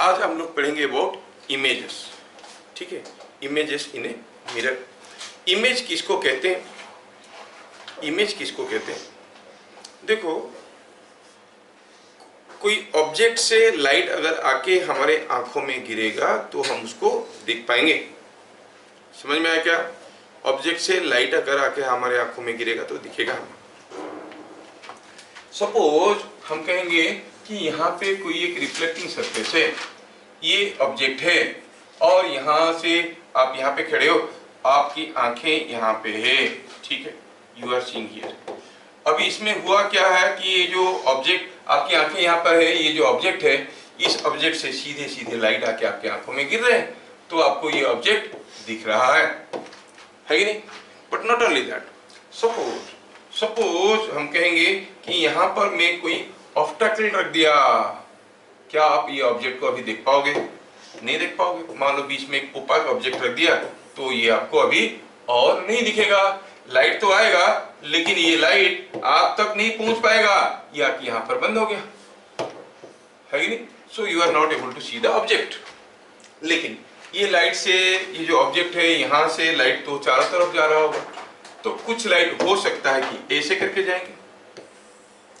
आज हम लोग पढ़ेंगे अबाउट इमेजेस। ठीक है, images in a mirror. Image किसको कहते हैं? इमेज किसको कहते हैं? देखो, कोई ऑब्जेक्ट से लाइट अगर आके हमारे आंखों में गिरेगा तो हम उसको देख पाएंगे। समझ में आया क्या? ऑब्जेक्ट से लाइट अगर आके हमारे आंखों में गिरेगा तो दिखेगा हमें। सपोज हम कहेंगे कि यहाँ पे कोई एक रिफ्लेक्टिंग सरफेस है, ये ऑब्जेक्ट है और यहाँ से आप यहाँ पे खड़े हो, आपकी आंखें यहाँ पे है। ठीक है, यू आर सीइंग हियर। अभी इसमें हुआ क्या है कि ये जो ऑब्जेक्ट, आपकी आंखें यहाँ पर है, ये जो ऑब्जेक्ट है, इस ऑब्जेक्ट से सीधे सीधे लाइट आके आपकी आंखों में गिर रहे हैं तो आपको ये ऑब्जेक्ट दिख रहा है कि नहीं? But not only that, suppose हम कहेंगे कि यहाँ पर मैं कोई ऑब्स्टैकल रख दिया, क्या आप ये ऑब्जेक्ट को अभी देख पाओगे? नहीं देख पाओगे। मान लो बीच में एक ओपाक ऑब्जेक्ट रख दिया तो ये आपको अभी और नहीं दिखेगा। लाइट तो आएगा लेकिन ये लाइट आप तक नहीं पहुंच पाएगा, या कि यहाँ पर बंद हो गया है कि नहीं? So you are not able to see the object. लेकिन ये लाइट से, ये जो ऑब्जेक्ट है यहाँ से लाइट तो चारों तरफ जा रहा होगा, तो कुछ लाइट हो सकता है कि ऐसे करके जाएंगे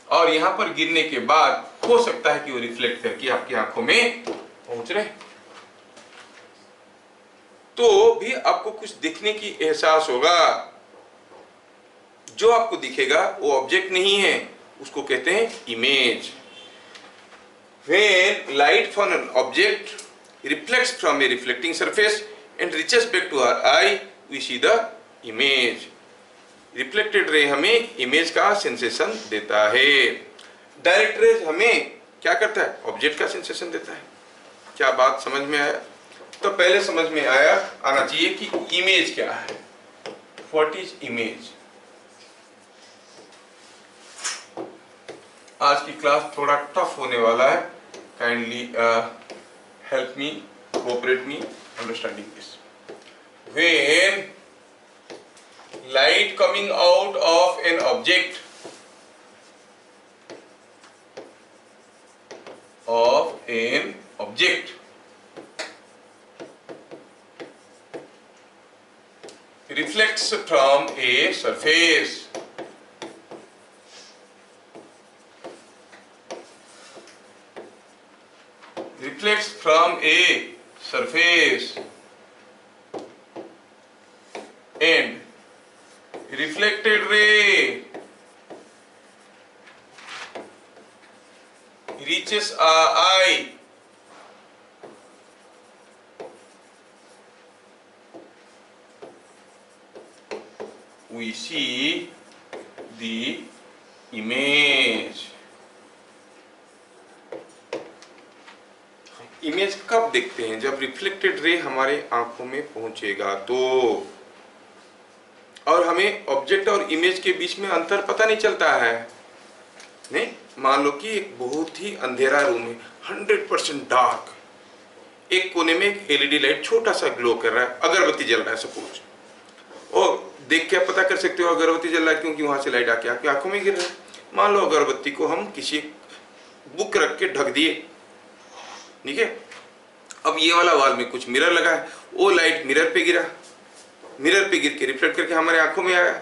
और यहाँ पर गिरने के बाद हो सकता है कि वो रिफ्लेक्ट करके आपकी आंखों में पहुंच रहे, तो भी आपको कुछ दिखने की एहसास होगा। जो आपको दिखेगा वो ऑब्जेक्ट नहीं है, उसको कहते हैं image. When light from an object reflects from a reflecting surface and reaches back to our eye, we see the image. Reflected ray हमें इमेज का सेंसेशन देता है। डायरेक्ट रेज हमें क्या करता है? ऑब्जेक्ट का सेंसेशन देता है। क्या बात समझ में आया? तो पहले समझ में आना चाहिए कि इमेज क्या है। What is image? आज की क्लास थोड़ा टफ होने वाला है। Kindly help me, cooperate me understanding this. When light coming out of an object reflects from a surface, reflects from a surface and reflected ray reaches our eye, we see the image. Image कब देखते हैं? जब reflected ray हमारे आंखों में पहुंचेगा तो। और हमें ऑब्जेक्ट और इमेज के बीच में अंतर पता नहीं चलता है। नहीं, मान लो कि एक बहुत ही अंधेरा रूम है, 100% डार्क, एक कोने में एक एलईडी लाइट छोटा सा ग्लो कर रहा है, अगरबत्ती जल रहा है सपोज, और देख के पता कर सकते हो अगरबत्ती जल रहा है क्योंकि वहां से लाइट आके आपकी आंखों में गिर रहा है। मान लो अगरबत्ती को हम किसी बुक रख के ढक दिए, ठीक है। अब ये वाला वॉल में कुछ मिरर लगा है, वो लाइट मिरर पे गिरा, मिरर पे गिर के रिफ्लेक्ट करके हमारे आंखों में आया।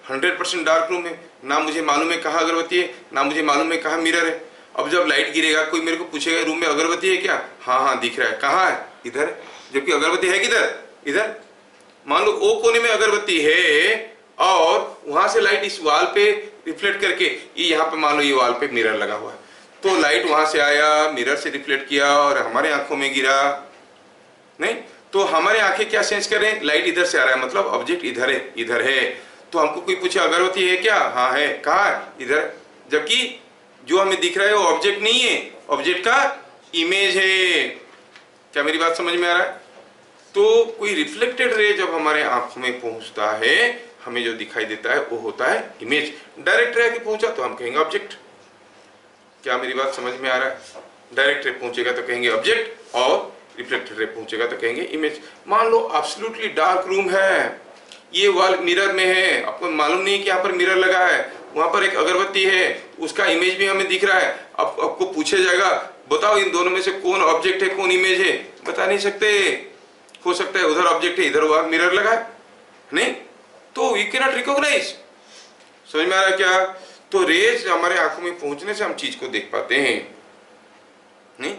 100% डार्क रूम है, ना मुझे मालूम है कहाँ अगरबत्ती है, ना मुझे मालूम है कहाँ मिरर है। अब जब लाइट गिरेगा कोई मेरे को पूछेगा रूम में अगरबत्ती है क्या? हाँ हाँ दिख रहा है। कहाँ है? इधर। जबकि अगरबत्ती है किधर? इधर। मान लो वो कोने में अगरबत्ती है और वहां से लाइट इस वॉल पे रिफ्लेक्ट करके ये यहाँ पे, मान लो ये वॉल पे मिरर लगा हुआ है, तो लाइट वहां से आया, मिरर से रिफ्लेक्ट किया और हमारे आंखों में गिरा। नहीं तो हमारे आंखें क्या सेंस कर रहे हैं? लाइट इधर से आ रहा है, मतलब ऑब्जेक्ट इधर है, इधर है। तो हमको कोई पूछे अगरबत्ती है क्या? हाँ है। कहाँ है? इधर। जबकि जो हमें दिख रहा है वो ऑब्जेक्ट नहीं है, ऑब्जेक्ट का इमेज है। क्या मेरी बात समझ में आ रहा है? तो कोई रिफ्लेक्टेड रे जब हमारे आंखों में पहुंचता है, हमें जो दिखाई देता है वो होता है इमेज। डायरेक्ट रे आके पहुंचा तो हम कहेंगे ऑब्जेक्ट। क्या मेरी बात समझ में आ रहा है? डायरेक्ट रे पहुंचेगा तो कहेंगे ऑब्जेक्ट और रिफ्लेक्टेड रे पहुंचेगा तो कहेंगे इमेज। मान लो एब्सोल्युटली डार्क रूम है, ये वॉल मिरर में है, आपको मालूम नहीं कि यहाँ पर मिरर लगा है, वहां पर एक अगरबत्ती है, उसका इमेज भी हमें दिख रहा है। अब आपको पूछा जाएगा बताओ इन दोनों में से कौन ऑब्जेक्ट है, कौन इमेज है, बता नहीं सकते। हो सकता है उधर ऑब्जेक्ट है, इधर वहां मिरर लगा है, नहीं तो वी कैन नॉट रिकॉग्नाइज। समझ में आ रहा है क्या? तो रेज हमारे आंखों में पहुंचने से हम चीज को देख पाते हैं, नहीं।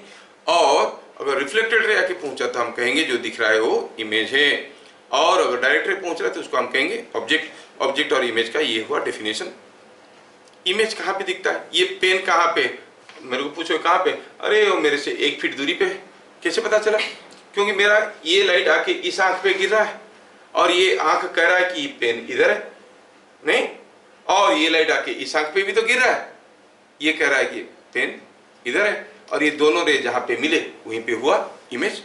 और अगर रिफ्लेक्टेड रे आके पहुंचा तो हम कहेंगे जो दिख रहा है वो इमेज है, और अगर डायरेक्ट रे पहुंच रहा है तो उसको हम कहेंगे ऑब्जेक्ट। ऑब्जेक्ट और इमेज का ये हुआ डेफिनेशन। इमेज कहाँ पे दिखता है? ये पेन कहाँ पे, मेरे को पूछो कहाँ पे, अरे वो मेरे से 1 फीट दूरी पे है। कैसे पता चला? क्योंकि मेरा ये लाइट आके इस आंख पे गिर रहा है और ये आंख कह रहा है कि पेन इधर है, नहीं, और ये लाइट आके इस आंख पे भी तो गिर रहा है, ये कह रहा है कि पेन इधर है, और ये दोनों रे जहां पे मिले वहीं पे हुआ इमेज।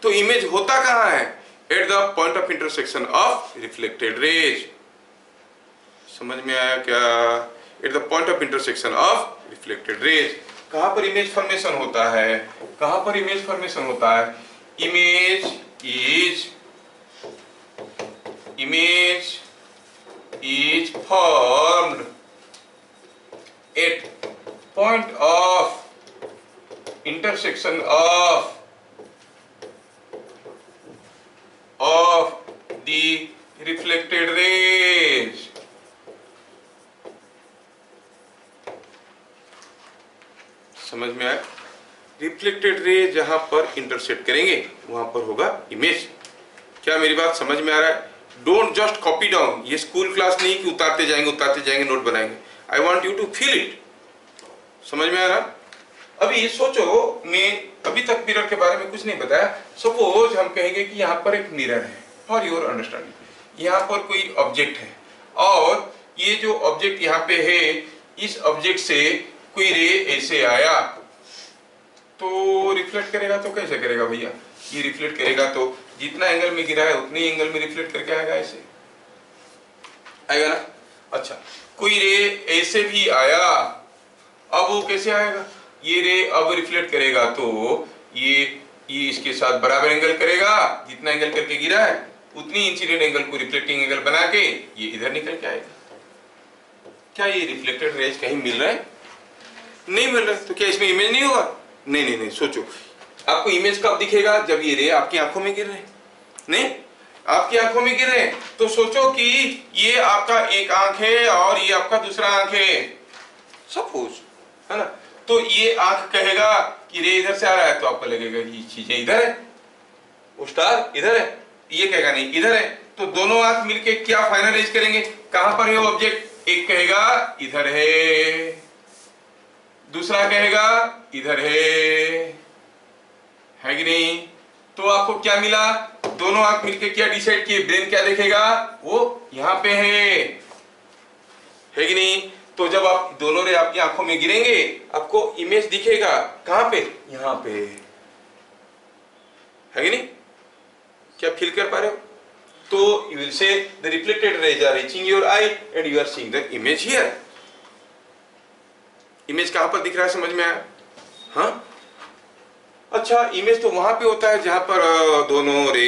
तो इमेज होता कहां है? Eight the point of intersection of reflected raise. समझ में आया क्या? Eight the point of intersection of reflected raise. कहां पर इमेज फॉर्मेशन होता है? कहां पर इमेज फॉर्मेशन होता है? Image is formed at point of intersection of the reflected rays। समझ में आया? रिफ्लेक्टेड रे जहां पर इंटरसेक्ट करेंगे वहां पर होगा इमेज। क्या मेरी बात समझ में आ रहा है? Don't just copy down. ये स्कूल क्लास नहीं कि उतारते जाएंगे नोट बनाएंगे। I want you to feel it. समझ में आ रहा? अभी सोचो, मैं अभी तक मिरर के बारे में कुछ नहीं बताया। सपोज हम कहेंगे कि यहाँ पर एक मिरर है, फॉर योर अंडरस्टैंडिंग। यहाँ पर कोई ऑब्जेक्ट है और ये जो ऑब्जेक्ट यहाँ पे है, इस ऑब्जेक्ट से कोई रे ऐसे आया तो रिफ्लेक्ट करेगा। तो कैसे करेगा भैया? ये रिफ्लेक्ट करेगा तो जितना एंगल में गिरा है उतने एंगल में रिफ्लेक्ट करके आएगा, ऐसे आएगा ना। अच्छा, कोई रे ऐसे भी आया, अब वो कैसे आएगा? ये रे अब रिफ्लेक्ट करेगा तो ये इसके साथ बराबर एंगल करेगा, जितना एंगल करके गिरा है उतनी इंसिडेंट एंगल को रिफ्लेक्टिंग एंगल बना के ये इधर निकल के आएगा। क्या ये रिफ्लेक्टेड रेज कहीं मिल रहा है? नहीं मिल रहा है। तो क्या इसमें इमेज नहीं होगा? नहीं। सोचो, आपको इमेज कब दिखेगा? जब ये रे आपकी आंखों में गिर रहे हैं, नहीं, आपकी आंखों में गिर रहे हैं। तो सोचो कि ये आपका एक आंख है और ये आपका दूसरा आंख है, सपोज, है ना। तो ये आंख कहेगा कि रे इधर से आ रहा है, तो आपको लगेगा कि चीजें इधर है, वो स्टार इधर है। ये कहेगा नहीं इधर है। तो दोनों आंख मिलके क्या फाइनलाइज करेंगे? कहां पर है वो ऑब्जेक्ट? एक कहेगा इधर है, दूसरा कहेगा इधर है कि नहीं? तो आपको क्या मिला? दोनों आंख मिलके क्या डिसाइड किए? ब्रेन क्या देखेगा? वो यहां पे है कि नहीं? तो जब आप दोनों रे आपकी आंखों में गिरेंगे आपको इमेज दिखेगा। कहां पे? यहां पे, है कि नहीं? क्या फील कर पा रहे हो? तो you will say the reflected rays are reaching your eye and you are seeing the image here. Image कहां पर दिख रहा है? समझ में आया? हाँ, अच्छा, इमेज तो वहां पे होता है जहां पर दोनों रे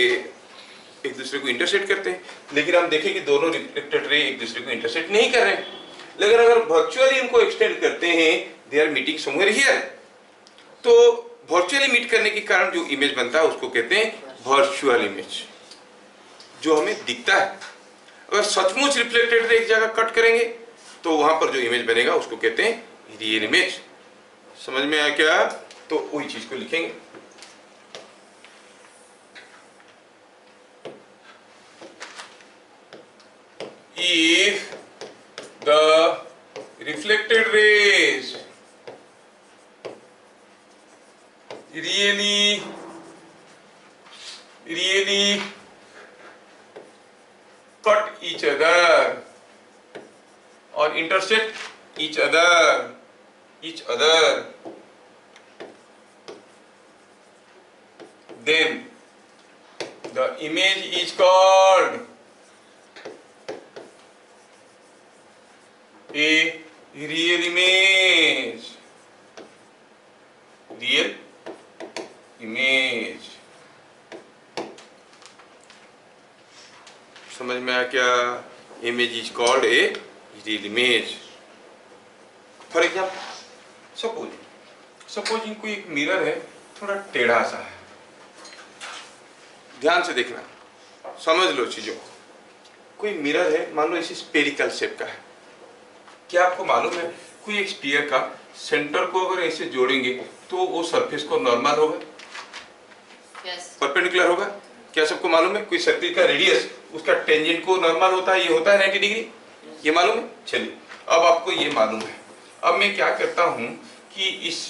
एक दूसरे को इंटरसेक्ट करते हैं। लेकिन हम देखें कि दोनों रिफ्लेक्टेड रे एक दूसरे को इंटरसेक्ट नहीं कर रहे हैं। लेकिन अगर वर्चुअली इनको एक्सटेंड करते हैं, they are meeting somewhere here, तो वर्चुअली मीट करने के कारण जो इमेज बनता है उसको कहते हैं वर्चुअल इमेज, जो हमें दिखता है। अगर सचमुच रिफ्लेक्टेड रे एक जगह कट करेंगे तो वहां पर जो इमेज बनेगा उसको कहते हैं रियल इमेज। समझ में आया क्या? तो वही चीज को लिखेंगे। If the reflected rays really cut each other or intersect each other, then the image is called a real image. समझ में आया क्या? Image is called a real image. For example, supposing कोई एक मिरर है, थोड़ा टेढ़ा सा है, ध्यान से देखना, समझ लो चीजों को। कोई मिरर है, मान लो इसी स्पेरिकल शेप का है। क्या आपको मालूम है कोई एक स्फीयर का सेंटर को अगर ऐसे जोड़ेंगे तो वो सरफेस को नॉर्मल होगा, परपेंडिकुलर होगा? क्या सबको मालूम है? कोई सर्किल का रेडियस उसका टेंजेंट को नॉर्मल होता है, ये होता है 90 डिग्री, ये मालूम है? चलिए अब आपको ये मालूम है। अब मैं क्या करता हूँ कि इस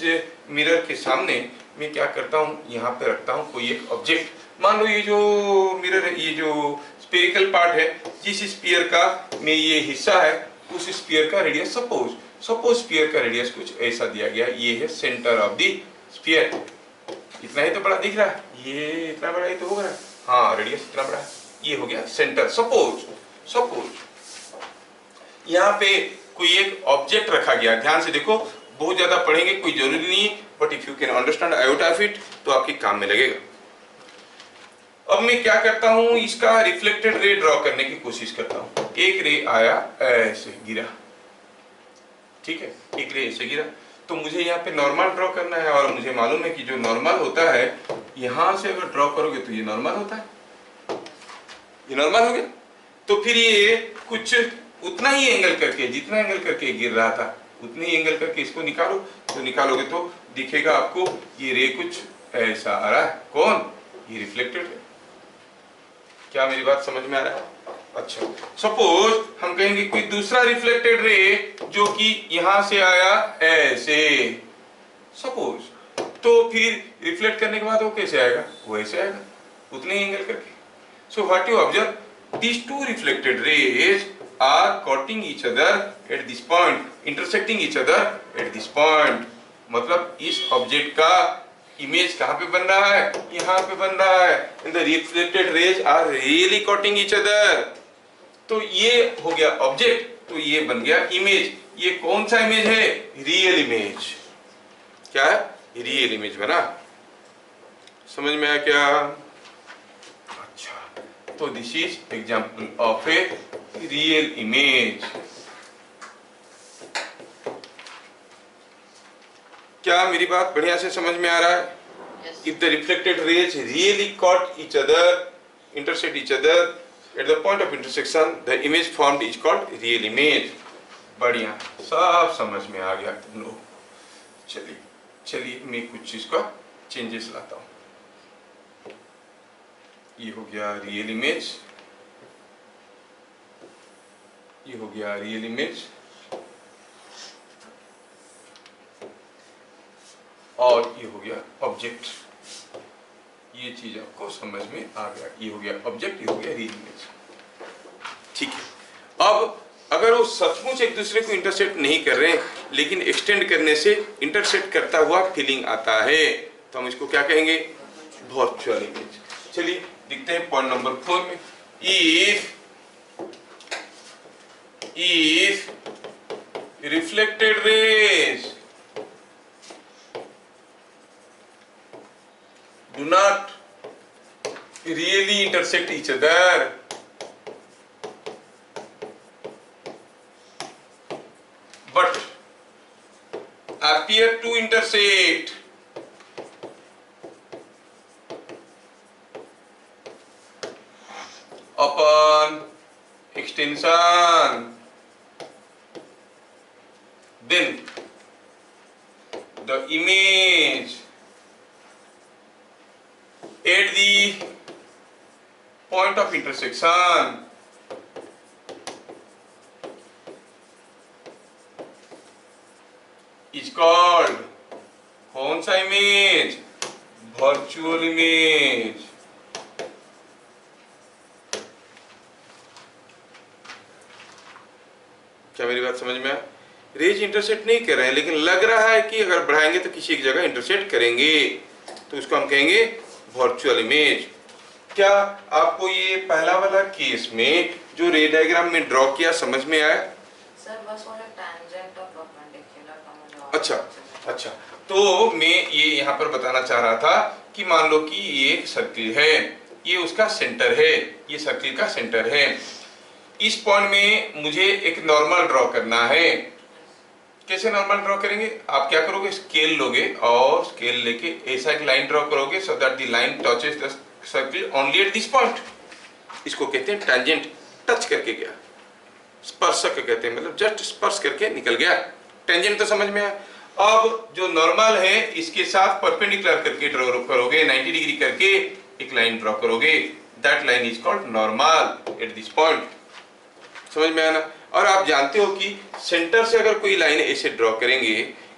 मिरर के सामने मैं क्या करता हूँ, यहाँ पे रखता हूँ कोई एक ऑब्जेक्ट। मान लो ये जो मिरर है, ये जो स्फेरिकल पार्ट है, जिस स्फीयर का में ये हिस्सा है, उस स्फीयर का रेडियस सपोज स्फीयर का रेडियस कुछ ऐसा दिया गया, ये है सेंटर ऑफ द स्फीयर। इतना ही तो बड़ा दिख रहा है, ये इतना बड़ा ही तो होगा, हाँ रेडियस इतना बड़ा है, ये हो गया सेंटर। सपोज यहाँ पे कोई एक ऑब्जेक्ट रखा गया, ध्यान से देखो, बहुत ज्यादा पढ़ेंगे कोई जरूरी नहीं है, but if you can understand iota of it तो आपके काम में लगेगा। अब मैं क्या करता हूं, इसका रिफ्लेक्टेड रे ड्रॉ करने की कोशिश करता हूं। एक रे आया ऐसे गिरा, ठीक है, एक रे ऐसे गिरा, तो मुझे यहाँ पे नॉर्मल ड्रॉ करना है, और मुझे मालूम है कि जो नॉर्मल होता है यहां से अगर ड्रॉ करोगे तो ये नॉर्मल होता है, ये नॉर्मल हो गया। तो फिर ये कुछ उतना ही एंगल करके, जितना एंगल करके गिर रहा था उतने ही एंगल करके इसको निकालो, तो निकालोगे तो दिखेगा आपको ये रे कुछ ऐसा आ रहा है। कौन? ये रिफ्लेक्टेड है। क्या मेरी बात समझ में आ रहा है? अच्छा, सपोज हम कहेंगे कोई दूसरा रिफ्लेक्टेड रे जो कि यहां से आया ऐसे, सपोज, तो फिर रिफ्लेक्ट करने के बाद वो कैसे आएगा? वो ऐसे आएगा, उतने ही एंगल करके। So what you observe, these two reflected rays are cutting each other at this point, intersecting each other at this point। मतलब इस ऑब्जेक्ट का इमेज कहाँ पे बन रहा है? यहाँ पे बन रहा है। And the reflected rays are really cutting each other। तो ये हो गया ऑब्जेक्ट, तो ये बन गया इमेज। ये कौन सा इमेज है? Real image. क्या है? रियल इमेज बना। समझ में आया क्या? तो this is example of a real image. क्या मेरी बात बढ़िया से समझ में आ रहा है? If the reflected rays really caught each other, intersect each other at the point of intersection, the image formed is called real image. बढ़िया, सब समझ में आ गया तुम लोग। चलिए मैं कुछ चीज का चेंजेस लाता हूं। ये हो गया रियल इमेज, ये हो गया रियल इमेज, और ये हो गया ऑब्जेक्ट। ये चीज आपको समझ में आ गया, ये हो गया ऑब्जेक्ट, ये हो गया रियल इमेज। ठीक है, अब अगर वो सचमुच एक दूसरे को इंटरसेक्ट नहीं कर रहे लेकिन एक्सटेंड करने से इंटरसेक्ट करता हुआ फीलिंग आता है, तो हम इसको क्या कहेंगे? Virtual image. चलिए देखते हैं पॉइंट नंबर 4 में। if reflected rays do not really intersect each other, but appear to intersect upon extension, then the image at the point of intersection is called कौन सा इमेज? Virtual image. क्या मेरी बात समझ में आया? रेज इंटरसेक्ट नहीं कर रहे हैं, लेकिन लग रहा है कि अगर बढ़ाएंगे तो किसी एक जगह इंटरसेक्ट करेंगे, तो उसको हम कहेंगे वर्चुअल इमेज। क्या आपको ये पहला वाला केस में जो रे डायग्राम में ड्रॉ किया समझ में आया? सर बस वो टैंजेंट और परपेंडिकुलर का मुझे। अच्छा, तो मैं ये यहाँ पर बताना चाह रहा था कि मान लो कि ये एक सर्किल है, ये उसका सेंटर है, ये सर्किल का सेंटर है। इस पॉइंट में मुझे एक नॉर्मल ड्रॉ करना है, कैसे नॉर्मल ड्रॉ करेंगे? आप क्या करोगे, स्केल लोगे और स्केल लेके ऐसा एक लाइन ड्रॉ करोगे so that the line touches the circle only at this point. इसको कहते हैं टैंजेंट, टच करके गया। स्पर्शक कहते हैं, मतलब जस्ट स्पर्श करके निकल गया। टेंजेंट तो समझ में आया। अब जो नॉर्मल है इसके साथ परपेंडिकुलर करके ड्रॉ करोगे, 90 डिग्री करके एक लाइन ड्रॉ करोगे, that line is called normal at this point. समझ में आया ना? और आप जानते हो कि सेंटर से अगर कोई लाइन ऐसे ड्रॉ करेंगे,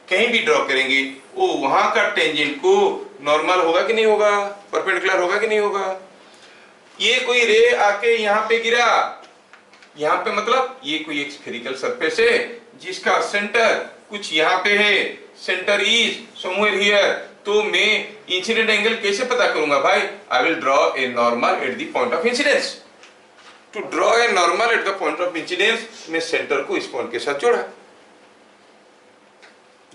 कहीं भी ड्रॉ करेंगे, वो वहां का टेंजेंट को नॉर्मल होगा कि नहीं होगा, परपेंडिकुलर होगा कि नहीं होगा? ये कोई रे आके यहाँ पे गिरा, यहाँ पे मतलब ये कोई एक स्फेरिकल सरफेस है जिसका सेंटर कुछ यहाँ पे है, सेंटर इज समवेयर हियर, तो मैं इंसिडेंट एंगल कैसे पता करूंगा भाई? I will draw a normal at the point of incidence. To draw a normal at the point of incidence, मैं सेंटर को इस पॉइंट के साथ जोड़ा।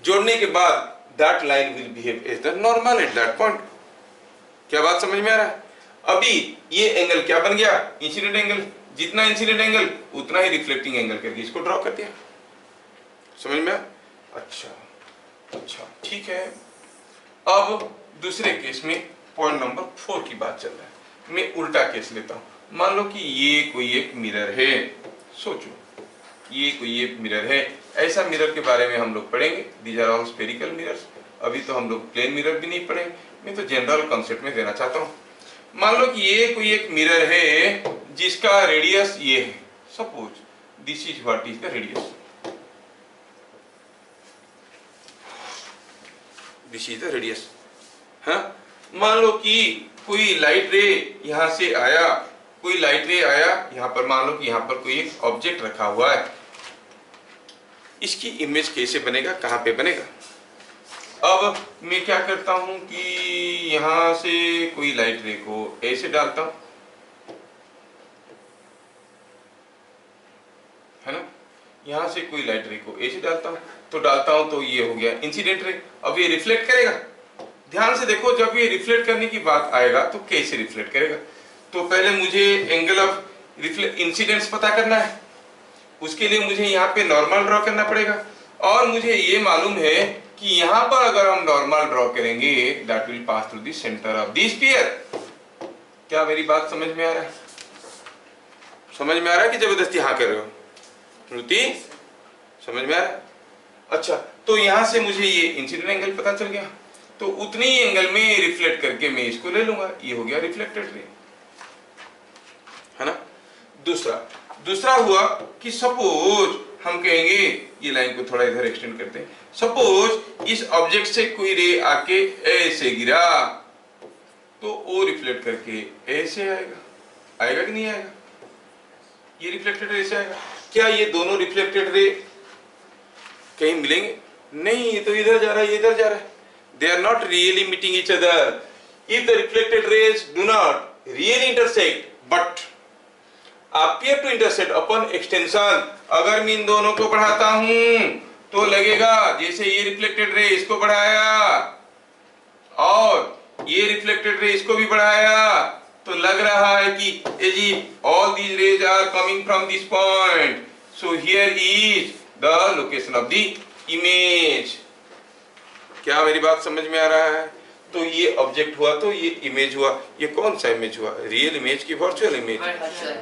जोड़ने के बाद that line will behave as the normal at that point. क्या बात समझ में आ रहा है? अभी ये एंगल क्या बन गया? Incident angle. जितना इंसिडेंट एंगल उतना ही रिफ्लेक्टिंग एंगल करके इसको ड्रॉ कर दिया। समझ में? अच्छा ठीक है। अब दूसरे केस में पॉइंट नंबर 4 की बात चल रहा है। मैं उल्टा केस लेता हूं। मान लो कि ये कोई एक मिरर है, सोचो ये कोई एक मिरर है। ऐसा मिरर के बारे में हम लोग पढ़ेंगे, these are all spherical mirrors. अभी तो हम लोग प्लेन मिरर भी नहीं पढ़ेंगे, मैं तो जनरल कॉन्सेप्ट में देना चाहता हूँ। मान लो कि ये कोई एक मिरर है जिसका रेडियस ये है, suppose this is what is the radius, this is the radius. हाँ, मान लो कि कोई लाइट रे यहां से आया, कोई लाइट रे आया यहां पर, मान लो कि यहां पर कोई एक ऑब्जेक्ट रखा हुआ है। इसकी इमेज कैसे बनेगा, कहां पे बनेगा? अब मैं क्या करता हूं कि यहां से कोई लाइट रे को ऐसे डालता हूं, है ना? यहां से कोई लाइट रे को ऐसे डालता हूं, तो ये हो गया इंसिडेंट रे। अब ये रिफ्लेक्ट करेगा। ध्यान से देखो, जब ये रिफ्लेक्ट करने की बात आएगा तो कैसे रिफ्लेक्ट करेगा? तो पहले मुझे एंगल ऑफ इंसिडेंस पता करना है। उसके लिए मुझे यहाँ पे नॉर्मल ड्रॉ करना पड़ेगा, और मुझे ये मालूम है कि यहाँ पर अगर हम नॉर्मल ड्रॉ करेंगे that will pass through the centre of the sphere. क्या मेरी बात समझ में आ रहा है? समझ में आ रहा है कि जबरदस्ती हाँ कर रहे हो? श्रुति, समझ में आ रहा है? अच्छा, तो यहां से मुझे ये इंसिडेंट एंगल पता चल गया, तो उतनी ही एंगल में रिफ्लेक्ट करके मैं इसको ले लूंगा, ये हो गया रिफ्लेक्टेड रे, है ना? दूसरा हुआ कि सपोज हम कहेंगे, ये लाइन को थोड़ा इधर एक्सटेंड करते हैं, सपोज इस ऑब्जेक्ट से कोई रे आके ऐसे गिरा, तो वो रिफ्लेक्ट करके ऐसे आएगा कि नहीं आएगा? ये रिफ्लेक्टेड रे से आएगा। क्या ये दोनों रिफ्लेक्टेड रे कहीं मिलेंगे? नहीं, ये तो इधर जा रहा है, ये इधर जा रहा है। They are not really meeting each other. If the reflected rays do not really intersect, but appear to intersect upon extension, अगर मैं इन दोनों को बढ़ाता हूं तो लगेगा जैसे ये रिफ्लेक्टेड रे इसको बढ़ाया और ये रिफ्लेक्टेड रे इसको भी बढ़ाया, तो लग रहा है कि all these rays are coming from this point. So here is the location of the image. क्या मेरी बात समझ में आ रहा है? तो ये ऑब्जेक्ट हुआ, तो ये इमेज हुआ। ये कौन सा इमेज हुआ? रियल इमेज की वर्चुअल इमेज?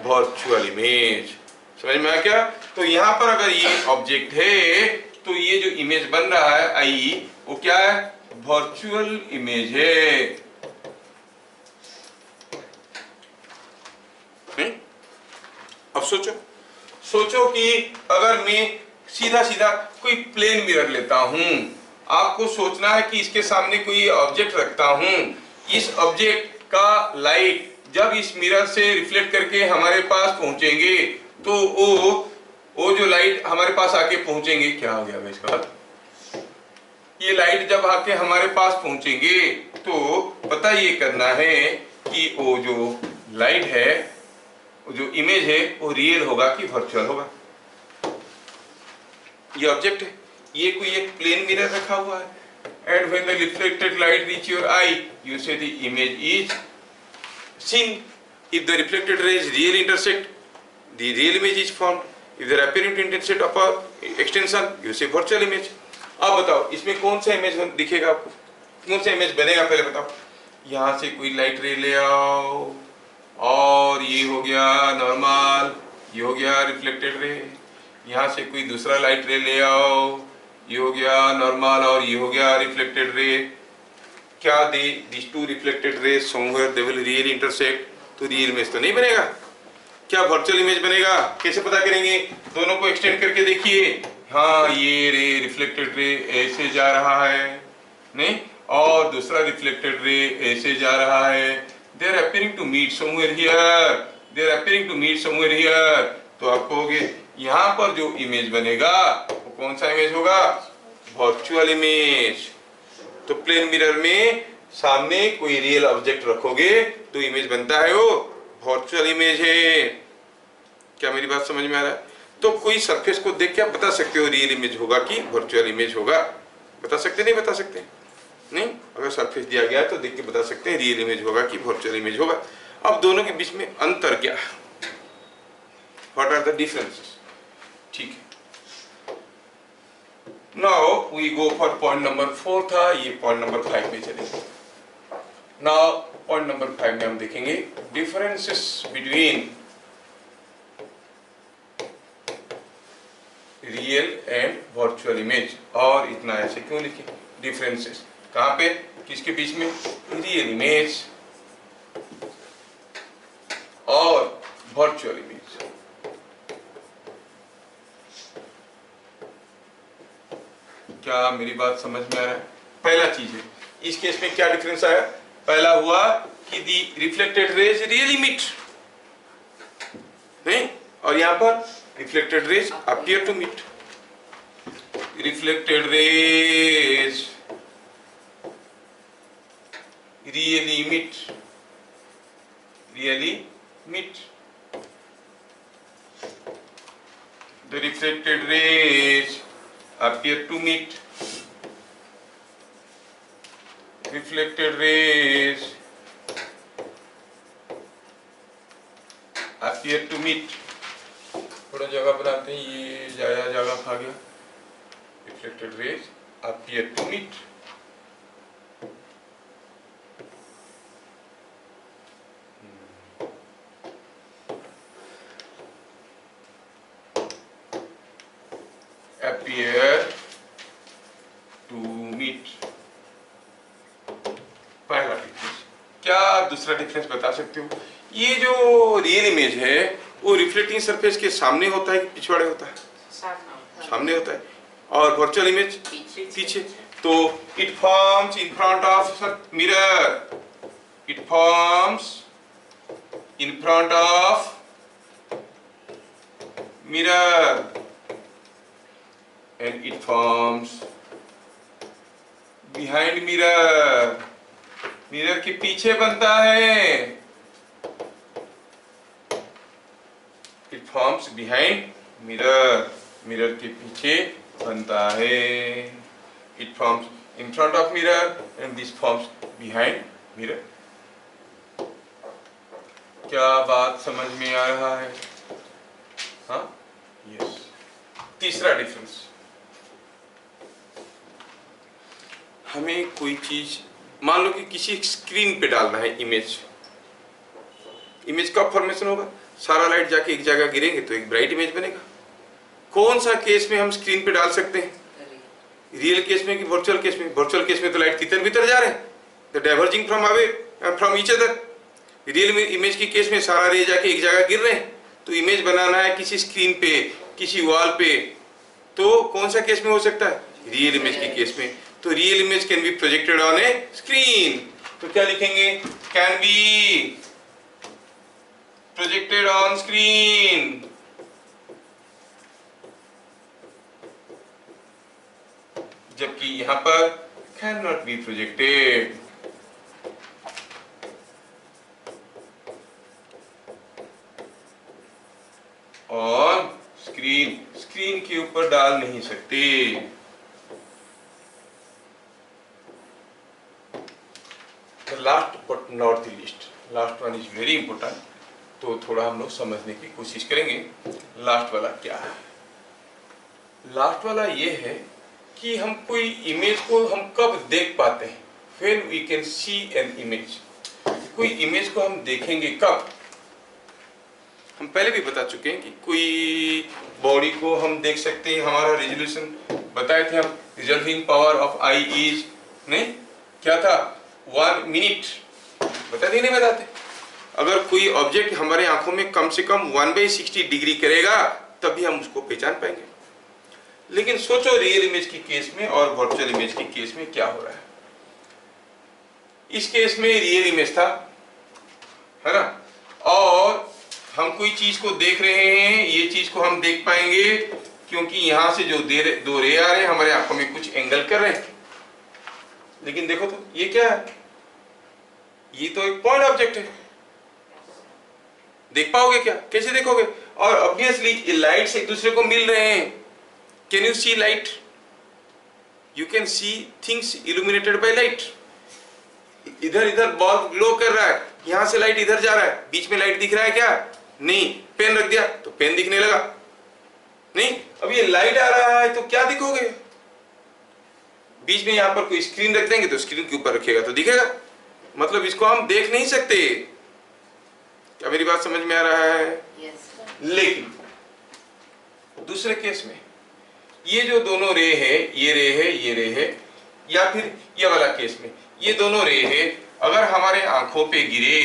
Virtual image. समझ में आया क्या? तो यहाँ पर अगर ये ऑब्जेक्ट है तो ये जो इमेज बन रहा है आई, वो क्या है? वर्चुअल इमेज है। अब सोचो कि अगर मैं सीधा कोई प्लेन मिरर लेता हूं, आपको सोचना है कि इसके सामने कोई ऑब्जेक्ट रखता हूं, इस ऑब्जेक्ट का लाइट जब इस मिरर से रिफ्लेक्ट करके हमारे पास पहुंचेंगे, तो वो जो लाइट हमारे पास आके पहुंचेंगे, क्या हो गया इसका? ये लाइट जब आके हमारे पास पहुंचेंगे तो पता ये करना है कि वो जो लाइट है, जो इमेज है, वो रियल होगा कि वर्चुअल होगा। ये ऑब्जेक्ट है, ये कोई एक प्लेन मिरर रखा हुआ है, and when the reflected light reach your eye, you say the image is seen. If the reflected rays really intersect, the real image is formed. If there apparent intensity of a extension, you say virtual image. अब बताओ इसमें कौन सा image दिखेगा आपको, कौन सा image बनेगा पहले बताओ। यहाँ से कोई लाइट रे ले आओ और ये हो गया नॉर्मल, ये हो गया रिफ्लेक्टेड रे। यहाँ से कोई दूसरा लाइट रे ले आओ, ये हो गया नॉर्मल और ये हो गया रिफ्लेक्टेड रे। क्या this two reflected ray somewhere they will really intersect, तो रियल इमेज तो नहीं बनेगा। क्या वर्चुअल इमेज बनेगा, कैसे पता करेंगे, दोनों को एक्सटेंड करके देखिए। हाँ ये रे रिफ्लेक्टेड रे ऐसे जा रहा है, नहीं, और दूसरा रिफ्लेक्टेड रे ऐसे जा रहा है। They are appearing to meet somewhere here, they are appearing to meet somewhere here. तो आप कहोगे यहाँ पर जो इमेज बनेगा वो कौन सा इमेज होगा, वर्चुअल इमेज। तो प्लेन मिरर में सामने कोई रियल ऑब्जेक्ट रखोगे तो इमेज बनता है वो वर्चुअल इमेज है। क्या मेरी बात समझ में आ रहा है। तो कोई सरफेस को देख के आप बता सकते हो रियल इमेज होगा कि वर्चुअल इमेज होगा, बता सकते नहीं बता सकते नहीं। अगर सरफेस दिया गया तो देख के बता सकते हैं रियल इमेज होगा कि वर्चुअल इमेज होगा। अब दोनों के बीच में अंतर क्या है, व्हाट आर द डिफरेंसेस, ठीक है। Now we go for point number 4 था, ये पॉइंट नंबर 5 में चलेंगे। नाउ पॉइंट नंबर 5 में हम देखेंगे differences between real and virtual image. और इतना ऐसे क्यों लिखे डिफरेंसेस, कहां पे, किसके बीच में, रियल इमेज और वर्चुअल इमेज। क्या मेरी बात समझ में आ रहा है। पहला चीज है, इस केस में क्या डिफरेंस आया, पहला हुआ कि the reflected rays really meet, नहीं, और यहां पर reflected rays appear to meet. Reflected rays really meet, really meet. The reflected rays appear to meet. Reflected rays appear to meet. थोड़ा जगह बनाते हैं, ये ज्यादा जगह खा गया। Reflected rays appear to meet. Appear to meet, पहला डिफरेंस। क्या आप दूसरा डिफरेंस बता सकते हो, ये जो रियल इमेज है वो रिफ्लेक्टिंग सरफेस के सामने होता है कि पिछवाड़े होता है, सामने होता है, और वर्चुअल इमेज पीछे। तो it forms in front of mirror, it forms in front of mirror and it forms behind mirror, mirror के पीछे बनता है। it forms behind mirror, mirror के पीछे बनता है। it forms in front of mirror and this forms behind mirror। क्या बात समझ में आ रहा है, हाँ, यस। तीसरा डिफरेंस, हमें कोई चीज मान लो कि किसी स्क्रीन पे डालना है इमेज, इमेज का फॉर्मेशन होगा, सारा लाइट जाके एक जगह गिरेंगे तो एक ब्राइट इमेज बनेगा। कौन सा केस में हम स्क्रीन पे डाल सकते हैं, रियल केस में कि वर्चुअल केस में। वर्चुअल केस में तो लाइट कितने भीतर जा रहे हैं, तो diverging from away from each other. Real image की केस में सारा रे जाके एक जगह गिर रहे हैं, तो इमेज बनाना है किसी स्क्रीन पे, किसी वॉल पे, तो कौन सा केस में हो सकता है, रियल इमेज के केस में। तो real image can be projected on A screen, तो क्या लिखेंगे, can be projected on screen. जबकि यहां पर can not be projected. On screen, screen के ऊपर डाल नहीं सकते। The last but not the least, last one is very important. तो थोड़ा हम लोग समझने की कोशिश करेंगे लास्ट वाला क्या है। लास्ट वाला ये है कि हम कोई इमेज को हम कब देख पाते हैं, when we can see an image. कोई इमेज को हम देखेंगे कब। हम पहले भी बता चुके हैं कि कोई बॉडी को हम देख सकते हैं, हमारा रेजोल्यूशन बताए थे हम, resulting power of I is, नहीं क्या था, 1 मिनट, बता दिए नहीं बताते। अगर कोई ऑब्जेक्ट हमारे आंखों में कम से कम 1/60 डिग्री करेगा तभी हम उसको पहचान पाएंगे। लेकिन सोचो रियल इमेज की केस में और वर्चुअल इमेज की केस में क्या हो रहा है। इस केस में रियल इमेज था, है ना, और हम कोई चीज को देख रहे हैं, ये चीज को हम देख पाएंगे क्योंकि यहां से जो दो रे आ रहे हैं हमारे आंखों में कुछ एंगल कर रहे हैं। लेकिन देखो तो ये क्या है, ये तो एक पॉइंट ऑब्जेक्ट है, देख पाओगे क्या, कैसे देखोगे। और ऑब्वियसली लाइट्स एक दूसरे को मिल रहे हैं। Can you see light, you can see things illuminated by light. इधर इधर बल्ब ग्लो कर रहा है, यहां से लाइट इधर जा रहा है, बीच में लाइट दिख रहा है क्या, नहीं। पेन रख दिया तो पेन दिखने लगा, नहीं। अब ये लाइट आ रहा है तो क्या दिखोगे, बीच में यहां पर कोई स्क्रीन रख देंगे तो स्क्रीन के ऊपर रखेगा तो दिखेगा। मतलब इसको हम देख नहीं सकते। क्या मेरी बात समझ में आ रहा है? लेकिन दूसरे केस में ये जो दोनों रे है, ये रे है, ये रे है, या फिर ये वाला केस में ये दोनों रे है, अगर हमारे आंखों पे गिरे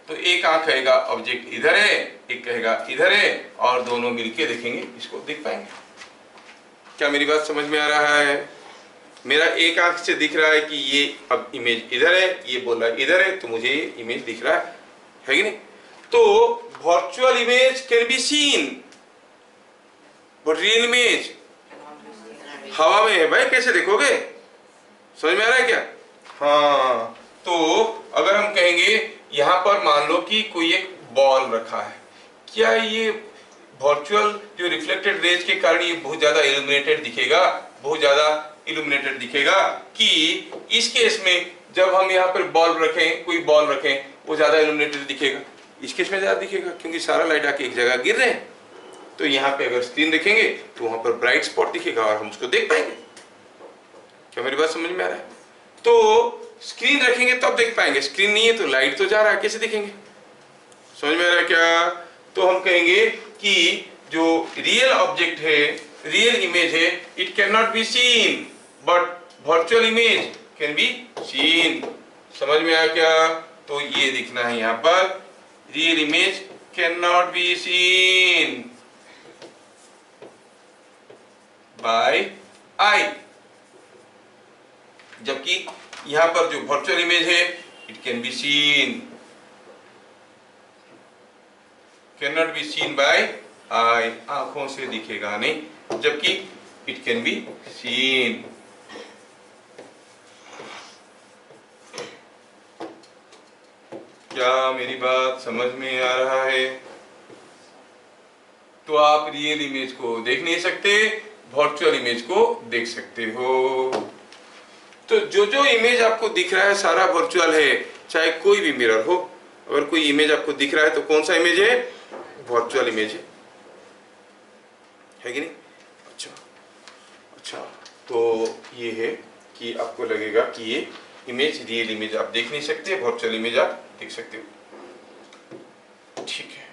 तो एक आंख कहेगा ऑब्जेक्ट इधर है, एक कहेगा इधर है, और दोनों मिलके देखेंगे, इसको देख पाएंगे। क्या मेरी बात समझ में आ रहा है? मेरा एक आंख से दिख रहा है कि ये अब इमेज इधर है, ये बोल रहा है इधर है, तो मुझे ये इमेज दिख रहा है कि नहीं। तो virtual image can be scene but real image हवा में है भाई, कैसे देखोगे, समझ में आ रहा है क्या? हाँ, तो अगर हम कहेंगे यहाँ पर मान लो कि कोई एक बॉल रखा है, क्या ये वर्चुअल जो रिफ्लेक्टेड रेज के कारण ये बहुत ज्यादा इल्यूमिनेटेड दिखेगा, बहुत ज्यादा इल्यूमिनेटेड दिखेगा, कि इस केस में जब हम यहाँ पर बॉल रखें, कोई बॉल रखें, वो ज्यादा इल्यूमिनेटेड दिखेगा, इस केस में ज्यादा दिखेगा क्योंकि सारा लाइट आके एक जगह गिर रहे हैं। तो यहाँ पे अगर स्क्रीन देखेंगे तो वहां पर ब्राइट स्पॉट दिखेगा और हम उसको देख पाएंगे। क्या मेरी बात समझ में आ रहा है? तो स्क्रीन रखेंगे तब देख पाएंगे, स्क्रीन नहीं है तो लाइट तो जा रहा है, कैसे देखेंगे? समझ में आ रहा है क्या? तो हम कहेंगे कि जो रियल ऑब्जेक्ट है, रियल इमेज है, it can not be scene but virtual image can be scene. समझ में आया क्या? तो ये दिखना है यहाँ पर, real image can not be seen by eye, जबकि यहां पर जो वर्चुअल इमेज है it can be seen, can not be seen by eye, आंखों से दिखेगा नहीं, जबकि इट कैन बी सीन। क्या मेरी बात समझ में आ रहा है? तो आप रियल इमेज को देख नहीं सकते, वर्चुअल इमेज को देख सकते हो। तो जो जो इमेज आपको दिख रहा है सारा वर्चुअल है, चाहे कोई भी मिरर हो। अगर कोई इमेज आपको दिख रहा है तो कौन सा इमेज है? वर्चुअल इमेज है कि नहीं? अच्छा, तो ये है कि आपको लगेगा कि ये इमेज रियल इमेज आप देख नहीं सकते, वर्चुअल इमेज आप देख सकते हो। ठीक है,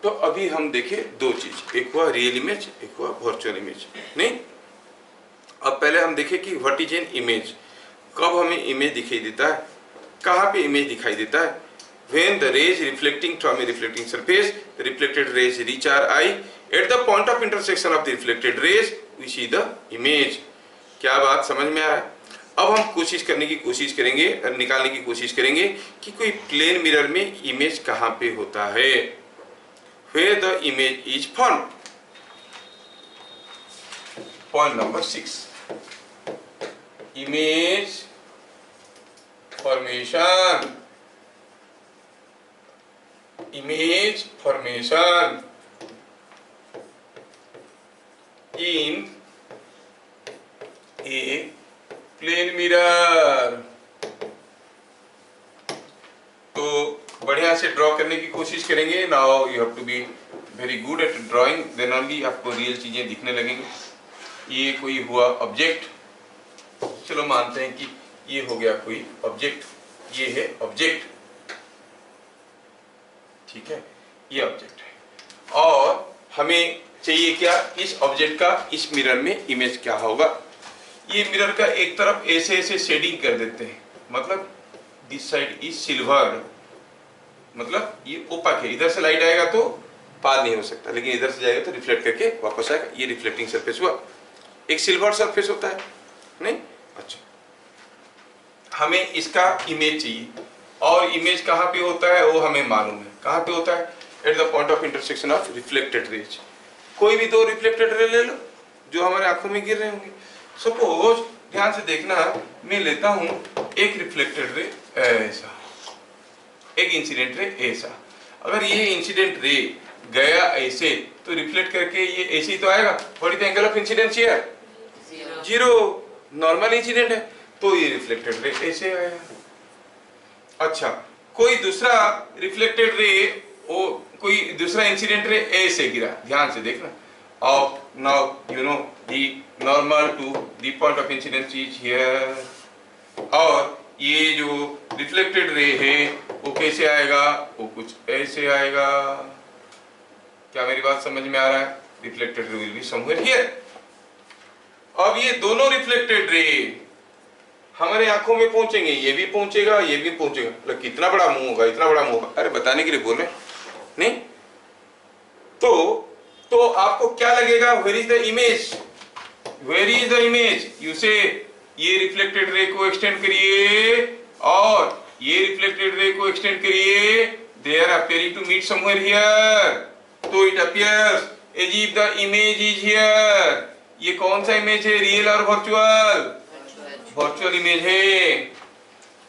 तो अभी हम देखें दो चीज, एक हुआ रियल इमेज, एक हुआ वर्चुअल इमेज। नहीं, अब पहले हम देखें कि व्हाट इज एन इमेज। कब हमें इमेज दिखाई देता है, कहाँ पे इमेज दिखाई देता है? When the rays reflecting from a reflecting surface, the reflected rays reach our eye. At the point of intersection of the reflected rays, we see the image. क्या बात समझ में आ रहा है? अब हम कोशिश करेंगे निकालने की कोशिश करेंगे कि कोई प्लेन मिरर में इमेज कहाँ पे होता है, where the image is formed. Point number 6. Image formation. Image formation in a plane mirror. तो बढ़िया से ड्रॉ करने की कोशिश करेंगे। Now you have to be very good at drawing, then only आपको रियल चीजें दिखने लगेंगी। ये कोई हुआ ऑब्जेक्ट, चलो मानते हैं कि ये हो गया कोई ऑब्जेक्ट, ये है ऑब्जेक्ट, ठीक है, ये ऑब्जेक्ट है। और हमें चाहिए क्या, इस ऑब्जेक्ट का इस मिरर में इमेज क्या होगा। ये मिरर का एक तरफ ऐसे ऐसे शेडिंग कर देते हैं, मतलब दिस साइड इज सिल्वर, मतलब ये ओपाक है, इधर से लाइट आएगा तो पार नहीं हो सकता, लेकिन इधर से जाएगा तो रिफ्लेक्ट करके वापस आएगा। ये रिफ्लेक्टिंग सरफेस हुआ, एक सिल्वर सरफेस होता है नहीं। अच्छा, हमें इसका इमेज चाहिए, और इमेज कहाँ पे होता है वो हमें मालूम है, कहाँ पे होता है, eight the point of intersection of reflected raise. कोई भी दो रिफ्लेक्टेड रे ले लो जो हमारे आंखों में गिर रहे होंगे। सपोज ध्यान से देखना, मैं लेता हूं एक रिफ्लेक्टेड रे ऐसा, एक इंसिडेंट रे ऐसा। अगर ये इंसिडेंट रे गया ऐसे तो रिफ्लेक्ट करके ये ऐसे ही तो आएगा। What is the angle of incidence here? Zero, normal incident है तो ये रिफ्लेक्टेड रे ऐसे आएगा। अच्छा, कोई दूसरा रिफ्लेक्टेड रे, वो कोई दूसरा इंसिडेंट रे ऐसे गिरा, ध्यान से देखना। और now you know the normal to the point of incidence is here, और ये जो रिफ्लेक्टेड रे है वो कैसे आएगा, वो कुछ ऐसे आएगा। क्या मेरी बात समझ में आ रहा है? Reflected ray will be somewhere here. अब ये दोनों रिफ्लेक्टेड रे हमारे आंखों में पहुंचेंगे, ये भी पहुंचेगा, ये भी पहुंचेगा। मतलब कितना बड़ा मुंह होगा, इतना बड़ा मुंह होगा, अरे बताने के लिए बोल रहे नहीं। तो आपको क्या लगेगा, where is the image, where is the image, you say ये रिफ्लेक्टेड रे को एक्सटेंड करिए और ये रिफ्लेक्टेड रे को एक्सटेंड करिए, they are appearing to meet somewhere here, तो it appears as if the image is here. ये कौन सा इमेज है, रियल और वर्चुअल? वर्चुअल इमेज है।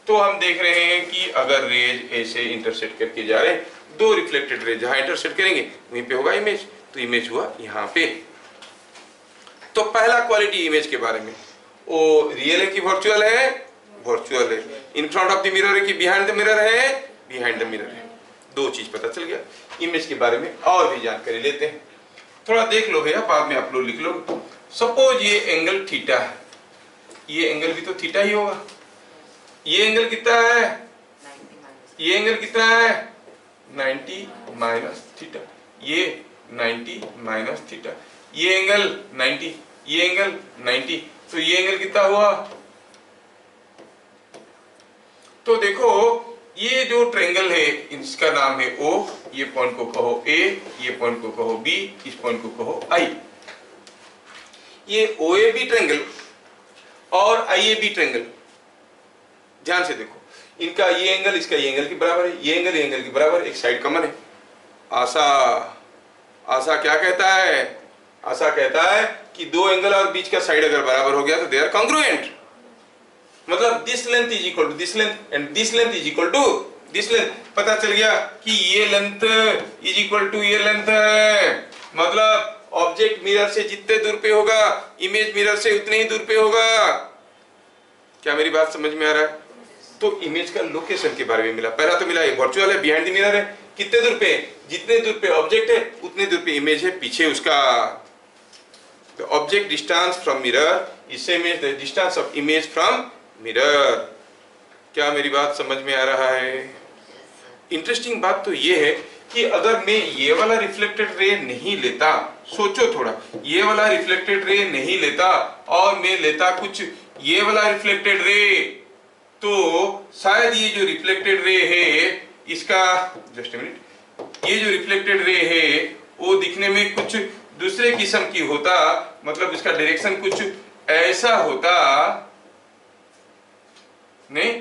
तो हम देख रहे हैं कि अगर रेज ऐसे इंटरसेक्ट करके जा रहे हैं, दो रिफ्लेक्टेड रेज जहां इंटरसेक्ट करेंगे वहीं पे होगा इमेज, तो इमेज हुआ यहाँ पे। तो पहला क्वालिटी इमेज के बारे में, वो रियल है कि वर्चुअल है? वर्चुअल है। In front of the mirror है कि बिहाइंड द मिरर है? बिहाइंड द मिरर है। दो चीज पता चल गया। इमेज के बारे में और भी जानकारी लेते हैं, थोड़ा देख लो भैया, बाद में आप लोग लिख लो। सपोज ये एंगल थीटा है, ये एंगल भी तो थीटा ही होगा। ये एंगल कितना है? 90 ये एंगल कितना है? 90 माइनस थीटा। ये 90 माइनस थीटा। ये एंगल 90, ये एंगल 90, तो ये एंगल कितना हुआ? तो देखो ये जो ट्रायंगल है इसका नाम है O, ये पॉइंट को कहो A, ये पॉइंट को कहो B, इस पॉइंट को कहो I। ये OAB ट्रायंगल और IAB ट्रायंगल, ध्यान से देखो, इनका ये एंगल इसका ये एंगल के बराबर है, ये एंगल के बराबर, एक साइड कॉमन है। आशा क्या कहता है? आशा कहता है कि दो एंगल और बीच का साइड अगर बराबर हो गया तो दे आर कॉन्ग्रुएंट। मतलब this length is equal to this length and this length is equal to this length. पता चल गया कि ये लेंथ इज इक्वल टू ये लेंथ है। मतलब ऑब्जेक्ट मिरर से जितने दूर पे होगा, इमेज मिरर से उतने ही दूर पे होगा। क्या मेरी बात समझ में आ रहा है? तो इमेज का लोकेशन के बारे में मिला। पहला तो मिला ये वर्चुअल है, बिहाइंड द मिरर है, कितने दूर पे? जितने दूर पे ऑब्जेक्ट है उतने दूर पे इमेज है पीछे उसका। The object distance from mirror is same as the distance of image from mirror। क्या मेरी बात समझ में आ रहा है? इंटरेस्टिंग बात तो ये है कि अगर मैं ये वाला रिफ्लेक्टेड रे नहीं लेता, सोचो थोड़ा, ये वाला रिफ्लेक्टेड रे नहीं लेता और मैं लेता कुछ ये वाला रिफ्लेक्टेड रे, तो शायद ये जो रिफ्लेक्टेड रे है इसका, जस्ट अ मिनट, ये जो रिफ्लेक्टेड रे है वो दिखने में कुछ दूसरे किस्म की होता। मतलब इसका डायरेक्शन कुछ ऐसा होता, नहीं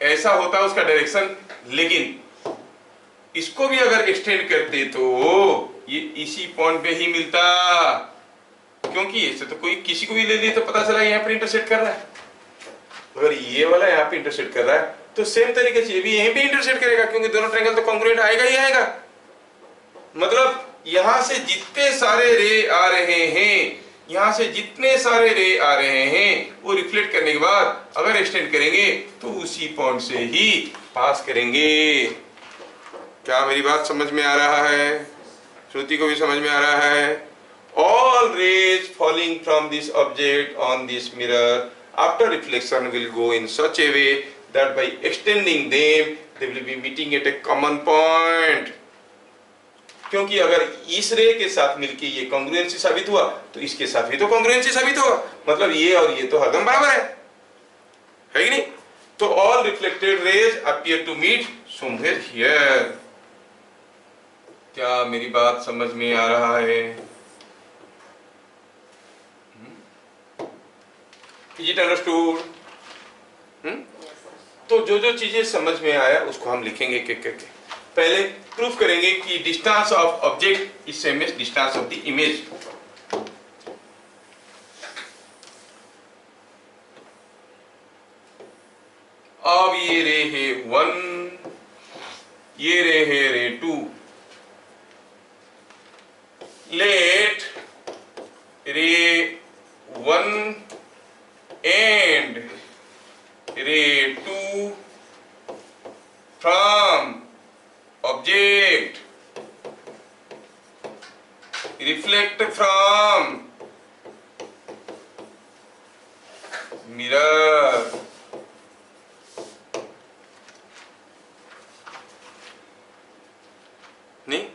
ऐसा होता उसका डायरेक्शन, लेकिन इसको भी अगर एक्सटेंड करते तो ये इसी पॉइंट पे ही मिलता, क्योंकि ऐसे तो कोई किसी को भी ले लिए तो पता चला यहाँ पर इंटरसेक्ट कर रहा है। अगर ये वाला यहाँ पे इंटरसेक्ट कर रहा है तो सेम तरीके से ये भी यहीं पे इंटरसेक्ट करेगा, क्योंकि दोनों ट्रायंगल तो कॉन्ग्रुएंट आएगा ही आएगा। मतलब यहां से जितने सारे रे आ रहे हैं यहाँ से जितने सारे रे आ रहे हैं वो रिफ्लेक्ट करने के बाद अगर एक्सटेंड करेंगे तो उसी पॉइंट से ही पास करेंगे। क्या मेरी बात समझ में आ रहा है? श्रुति को भी समझ में आ रहा है? All rays falling from this object on this mirror after reflection will go in such a way that by extending them they will be meeting at a common point। क्योंकि अगर इस रे के साथ मिलके ये कॉन्ग्रुएंसी साबित हुआ तो इसके साथ भी तो कॉन्ग्रुएंसी साबित होगा, मतलब ये और ये तो हरदम बराबर है कि नहीं? तो all reflected rays appear to meet somewhere here। क्या मेरी बात समझ में आ रहा है? Is it understood? तो जो जो चीजें समझ में आया उसको हम लिखेंगे एक एक करके। पहले प्रूफ करेंगे कि distance of object is same as distance of the image. अब ये रे है 1, ये रे है रे 2। लेट रे 1 and ray 2 from object reflect from mirror। नहीं,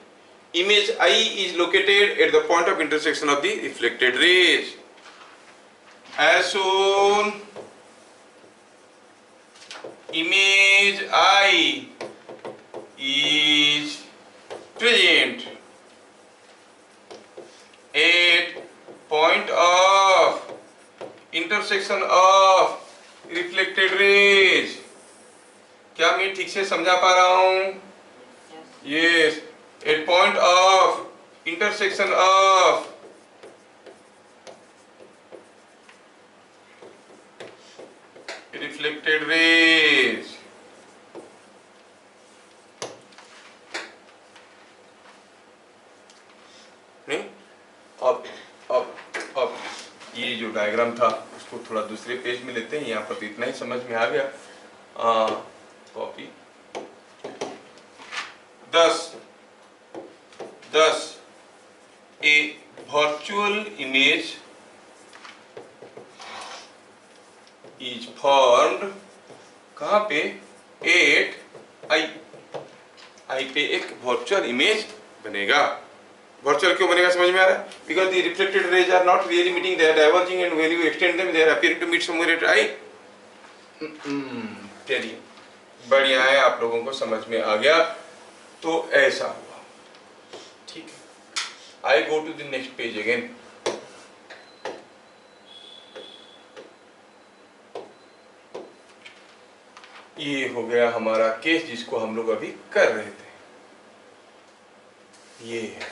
image I is located at the point of intersection of the reflected rays as shown। Image I is present at point of intersection of reflected rays। क्या मैं ठीक से समझा पा रहा हूँ? Yes, at point of intersection of reflected rays। नहीं, अब ये जो डायग्राम था उसको थोड़ा दूसरे पेज में लेते हैं। यहाँ पर तो इतना ही समझ में आ गया। Copy 10 A virtual image is formed कहाँ पे? एट आई पे एक वर्चुअल इमेज बनेगा। वर्चुअल क्यों बनेगा समझ में आ रहा है? Because the reflected rays are not really meeting, they are diverging and when you extend them they are appearing to meet somewhere at eye. चलिए बढ़िया है, आप लोगों को समझ में आ गया। तो ऐसा हुआ, ठीक है। I go to the next page again. ये हो गया हमारा केस जिसको हम लोग अभी कर रहे थे। ये है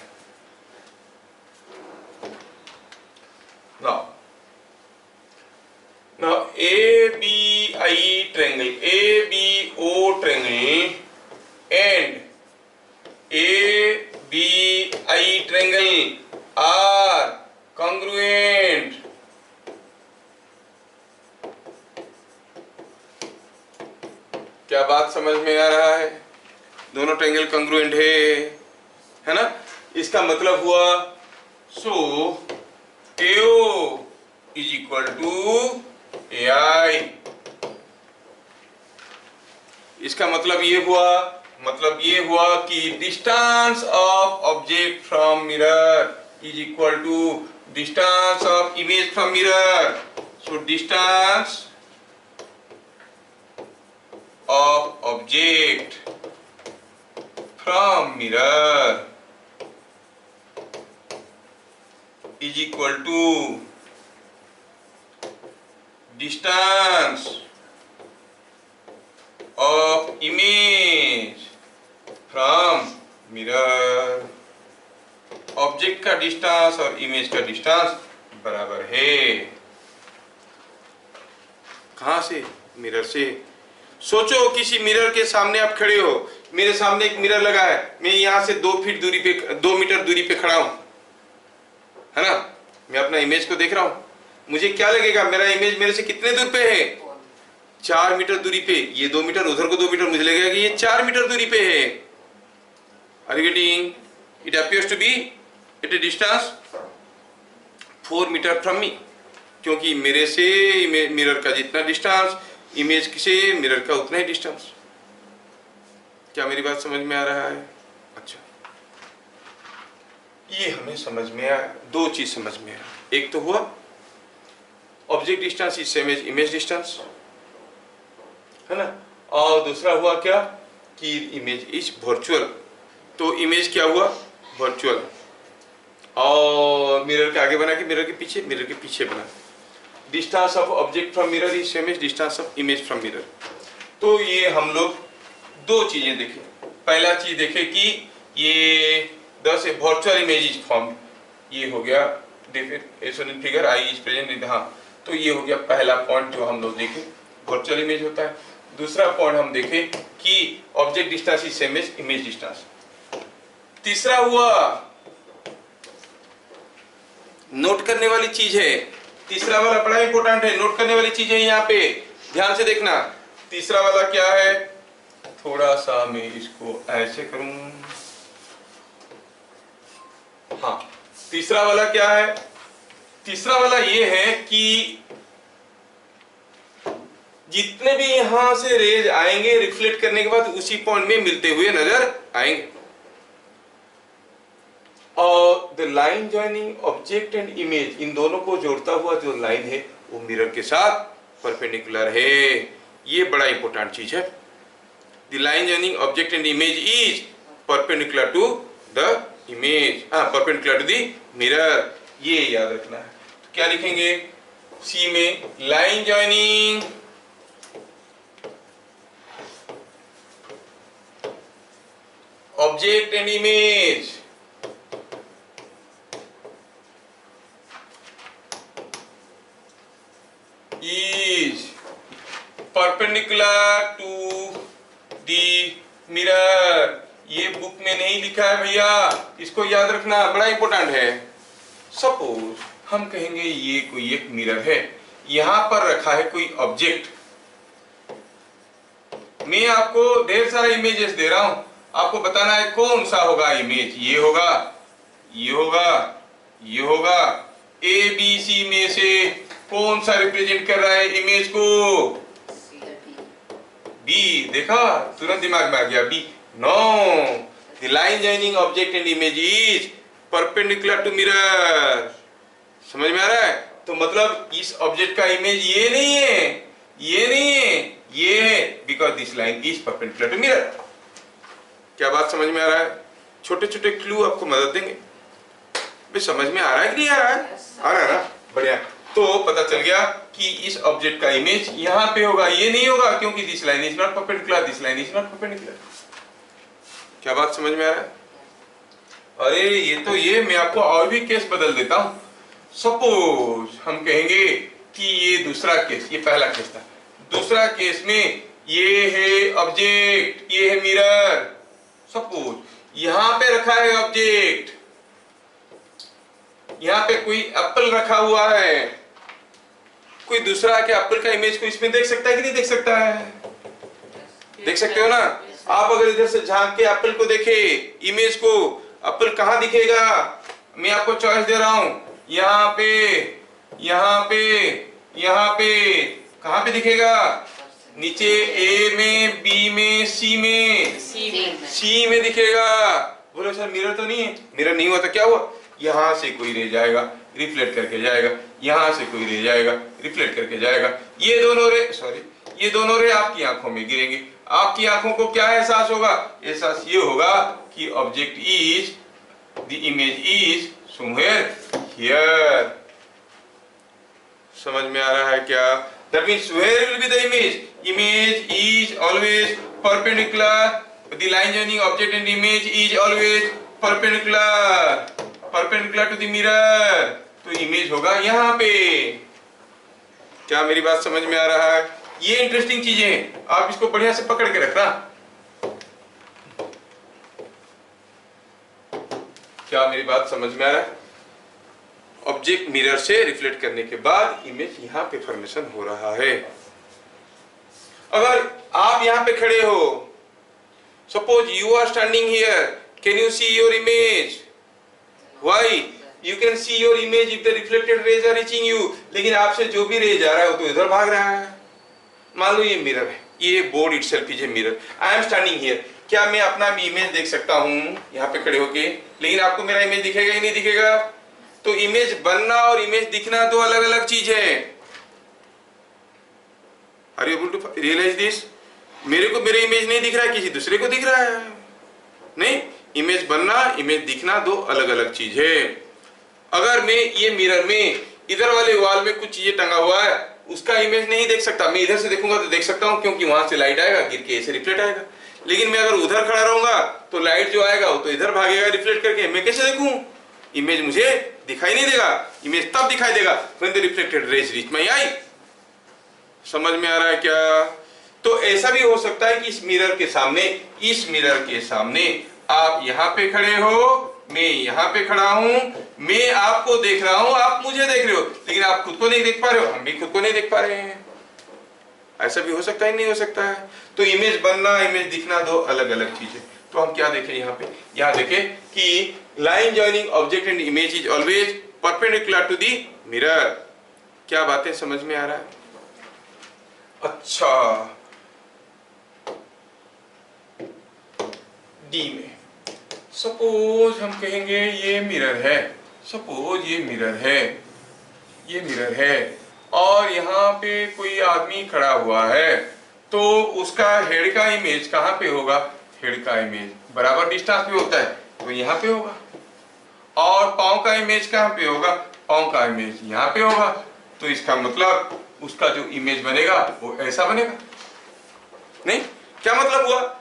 now ABI triangle, ABO triangle and ABI triangle are congruent। क्या बात समझ में आ रहा है? दोनों ट्रायंगल कॉन्ग्रुएंट है ना? इसका मतलब हुआ so AO is equal to AI। इसका मतलब ये हुआ कि distance of object from mirror is equal to distance of image from mirror. So distance of object from mirror is equal to distance of image from mirror। Object का distance और image का distance बराबर है। कहां से? Mirror से। सोचो किसी मिरर के सामने आप खड़े हो, मेरे सामने एक मिरर लगा है, मैं यहां से 2 मीटर दूरी पे खड़ा हूं, है ना? मैं अपना इमेज को देख रहा हूँ, मुझे क्या लगेगा मेरा इमेज मेरे से कितने दूर पे है? 4 मीटर दूरी पे। ये 2 मीटर, उधर को 2 मीटर, मुझे लगेगा कि ये 4 मीटर दूरी पे है। Are you getting? It appears to be at a distance 4 meter from me, क्योंकि मेरे से मिरर का जितना डिस्टेंस, इमेज से मिरर का उतना ही डिस्टेंस। क्या मेरी बात समझ में आ रहा है? अच्छा, ये हमें समझ में आया। दो चीज समझ में आया, एक तो हुआ object distance is same as image distance, है ना, और दूसरा हुआ क्या कि इमेज इज वर्चुअल। तो इमेज क्या हुआ? वर्चुअल। और मिरर के आगे बना कि मिरर के पीछे, मिरर के पीछे बना। Distance of object from mirror is same as distance of image from mirror. तो ये हम लोग दो चीजें देखें। पहला चीज देखें कि ये दस ए वर्चुअल इमेज इज फॉर्म, ये हो गया different figure I is present in. हाँ, तो ये हो गया पहला पॉइंट जो हम लोग देखें, वर्चुअल इमेज होता है। दूसरा पॉइंट हम देखें कि object distance is same as image distance. तीसरा हुआ, नोट करने वाली चीज है, तीसरा वाला बड़ा इंपॉर्टेंट है, नोट करने वाली चीज है यहाँ पे, ध्यान से देखना। तीसरा वाला क्या है? थोड़ा सा मैं इसको ऐसे करूं। हाँ, तीसरा वाला क्या है? तीसरा वाला ये है कि जितने भी यहां से रेज आएंगे रिफ्लेक्ट करने के बाद उसी पॉइंट में मिलते हुए नजर आएंगे। और the line joining object and image, इन दोनों को जोड़ता हुआ जो लाइन है वो मिरर के साथ परपेंडिकुलर है। ये बड़ा इंपॉर्टेंट चीज है। The line joining object and image is perpendicular to the image, perpendicular to the mirror, ये याद रखना है। तो क्या लिखेंगे सी में? Line joining object and image is perpendicular to the mirror। ये बुक में नहीं लिखा है भैया, इसको याद रखना, बड़ा इंपॉर्टेंट है। सपोज हम कहेंगे ये कोई एक मिरर है, यहां पर रखा है कोई ऑब्जेक्ट, मैं आपको ढेर सारा इमेजेस दे रहा हूं, आपको बताना है कौन सा होगा इमेज। ये होगा, ये होगा, ये होगा, ए बी सी में से कौन सा रिप्रेजेंट कर रहा है इमेज को? बी। देखा, तुरंत दिमाग में आ गया B. No, the line joining object and image is perpendicular to mirror. समझ में आ रहा है? तो मतलब इस ऑब्जेक्ट का इमेज ये नहीं है, ये नहीं है, ये है, because this line is perpendicular to mirror. क्या बात समझ में आ रहा है? छोटे छोटे क्लू आपको मदद देंगे। भाई समझ में आ रहा है कि नहीं आ रहा है? आ रहा है ना, बढ़िया। तो पता चल गया कि इस ऑब्जेक्ट का इमेज यहां पे होगा, ये नहीं होगा क्योंकि this line is not perpendicular, this line is not perpendicular. क्या बात समझ में आ रहा है? अरे ये तो ये मैं आपको और भी केस बदल देता हूं। सपोज हम कहेंगे कि ये दूसरा केस, ये पहला केस था, दूसरा केस में ये है ऑब्जेक्ट, ये है मिरर। सपोज यहां पे रखा है ऑब्जेक्ट, यहां पे कोई एप्पल रखा हुआ है, कोई दूसरा आके एप्पल का इमेज को इसमें देख सकता है कि नहीं देख सकता है? देख सकते हो ना? आप अगर इधर से झांक के एप्पल को देखे, इमेज को, एप्पल कहां दिखेगा? मैं आपको चॉइस दे रहा हूं, यहाँ पे, यहाँ पे, यहाँ पे, कहां पे दिखेगा? नीचे ए में, बी में, सी में, सी में दिखेगा। बोलो सर मिरर तो नहीं है। मिरर नहीं हुआ तो क्या हुआ? यहां से कोई रह जाएगा, रिफ्लेक्ट करके जाएगा, यहां से कोई रह जाएगा, रिफ्लेक्ट करके जाएगा। ये दोनों रे, सॉरी, ये दोनों रे आपकी आंखों में गिरेंगे। आपकी आंखों को क्या एहसास होगा? एहसास ये होगा कि object is, the image is somewhere here. समझ में आ रहा है क्या? That means where will be the image? Image is always perpendicular, the line joining object and image is always perpendicular, perpendicular to the mirror. तो image होगा यहाँ पे। क्या मेरी बात समझ में आ रहा है? ये इंटरेस्टिंग चीजें हैं, आप इसको बढ़िया से पकड़ के रखना। क्या मेरी बात समझ में आ रहा है? ऑब्जेक्ट मिरर से रिफ्लेक्ट करने के बाद इमेज यहाँ पे फॉर्मेशन हो रहा है। अगर आप यहाँ पे खड़े हो, suppose you are standing here, can you see your image? Why? You can see your image if the reflected rays are reaching you. लेकिन आपसे जो भी रेज आ रहा है वो तो इधर भाग रहा है। मान लो ये मिरर है, ये board itself is a mirror, I am standing here. क्या मैं अपना इमेज देख सकता हूँ यहाँ पे खड़े होके? लेकिन आपको मेरा इमेज दिखेगा ही नहीं दिखेगा। तो इमेज बनना और इमेज दिखना दो अलग अलग चीज है। Are you able to realise this? मेरे को मेरा इमेज नहीं दिख रहा है, किसी दूसरे को दिख रहा है। नहीं, इमेज बनना इमेज दिखना दो अलग अलग चीज है। अगर मैं ये मिरर में इधर वाले वॉल में कुछ चीजें टंगा हुआ है, उसका इमेज नहीं देख सकता। मैं इधर से देखूंगा तो देख सकता हूं, क्योंकि वहां से लाइट आएगा, गिर के ऐसे रिफ्लेक्ट आएगा। लेकिन मैं अगर उधर खड़ा रहूंगा तो लाइट जो आएगा वो तो इधर भागेगा रिफ्लेक्ट करके। मैं कैसे देखूं? इमेज मुझे दिखाई नहीं देगा। इमेज तब दिखाई देगा when the reflected rays reach my eye. समझ में आ रहा है क्या? तो ऐसा भी हो सकता है कि इस मिरर के सामने आप यहाँ पे खड़े हो, मैं यहाँ पे खड़ा हूं, मैं आपको देख रहा हूं, आप मुझे देख रहे हो, लेकिन आप खुद को नहीं देख पा रहे हो, हम भी खुद को नहीं देख पा रहे हैं। ऐसा भी हो सकता है, नहीं हो सकता है? तो इमेज बनना इमेज दिखना दो अलग अलग चीजें। तो हम क्या देखें यहाँ पे? यहाँ देखें कि line joining object and image is always perpendicular to the mirror. क्या बातें समझ में आ रहा है? अच्छा, डी में सपोज हम कहेंगे ये मिरर है, सपोज ये मिरर है और यहाँ पे कोई आदमी खड़ा हुआ है, तो उसका हेड का इमेज कहाँ पे होगा? हेड का इमेज बराबर डिस्टेंस पे होता है तो यहाँ पे होगा। और पाँव का इमेज कहाँ पे होगा? पाँव का इमेज यहाँ पे होगा। तो इसका मतलब उसका जो इमेज बनेगा वो ऐसा बनेगा। नहीं, क्या मतलब हुआ?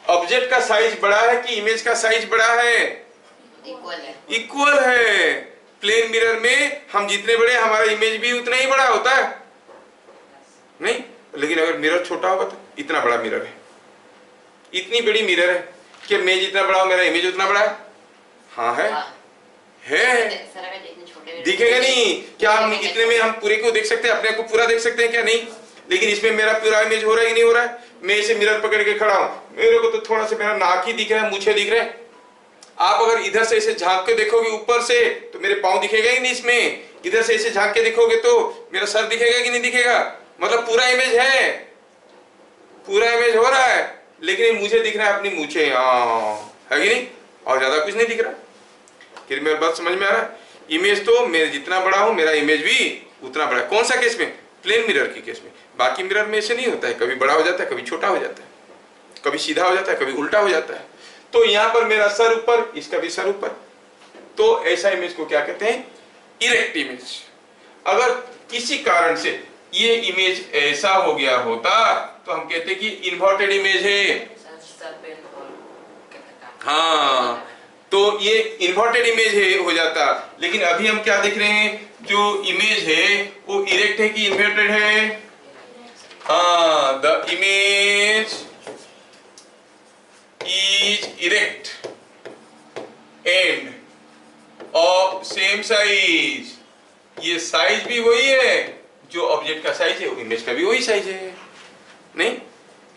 ऑब्जेक्ट का साइज बड़ा है कि इमेज का साइज बड़ा है? इक्वल है। प्लेन मिरर में हम जितने बड़े, हमारा इमेज भी उतना ही बड़ा होता है। नहीं, लेकिन अगर मिरर छोटा होगा तो इतना बड़ा मिरर है, इतनी बड़ी मिरर है कि मैं जितना बड़ा हूं मेरा इमेज उतना बड़ा है। हाँ है दिखेगा नहीं क्या? हम इतने में हम पूरे को देख सकते हैं, अपने को पूरा देख सकते हैं क्या? नहीं। लेकिन इसमें मेरा पूरा इमेज हो रहा है कि नहीं हो रहा है? मैं इसे मिरर पकड़ के खड़ा हूं, मेरे को तो थोड़ा सा मेरा नाक ही दिख रहा है, मूछें दिख रहे हैं। आप अगर इधर से इसे झांक के देखोगे ऊपर से तो मेरे पाँव दिखेगा ही नहीं इसमें। इधर से इसे झांक के देखोगे तो मेरा सर दिखेगा कि नहीं दिखेगा? मतलब पूरा इमेज है, पूरा इमेज हो रहा है, लेकिन मुझे दिख रहा है अपनी मूछें, है कि नहीं? और ज्यादा कुछ नहीं दिख रहा। फिर मेरी बात समझ में आ रहा है? इमेज तो मैं जितना बड़ा हूं मेरा इमेज भी उतना बड़ा है। कौन सा केस में? प्लेन मिरर के केस में। बाकी मिरर में ऐसे नहीं होता है, कभी बड़ा हो जाता है, कभी छोटा हो जाता है, कभी सीधा हो जाता है, कभी उल्टा हो जाता है। तो यहाँ पर मेरा सर ऊपर, इसका भी सर ऊपर, तो ऐसा इमेज को क्या कहते हैं? Erect image. अगर किसी कारण से ये इमेज ऐसा हो गया होता तो हम कहते हैं कि इन्वर्टेड इमेज है। हाँ, तो ये इन्वर्टेड इमेज है हो जाता। लेकिन अभी हम क्या देख रहे हैं? जो इमेज है वो इरेक्ट है कि इन्वर्टेड है? हाँ, the image is erect end of same size. ये साइज भी वही है जो ऑब्जेक्ट का साइज है, इमेज का भी वही साइज है। नहीं,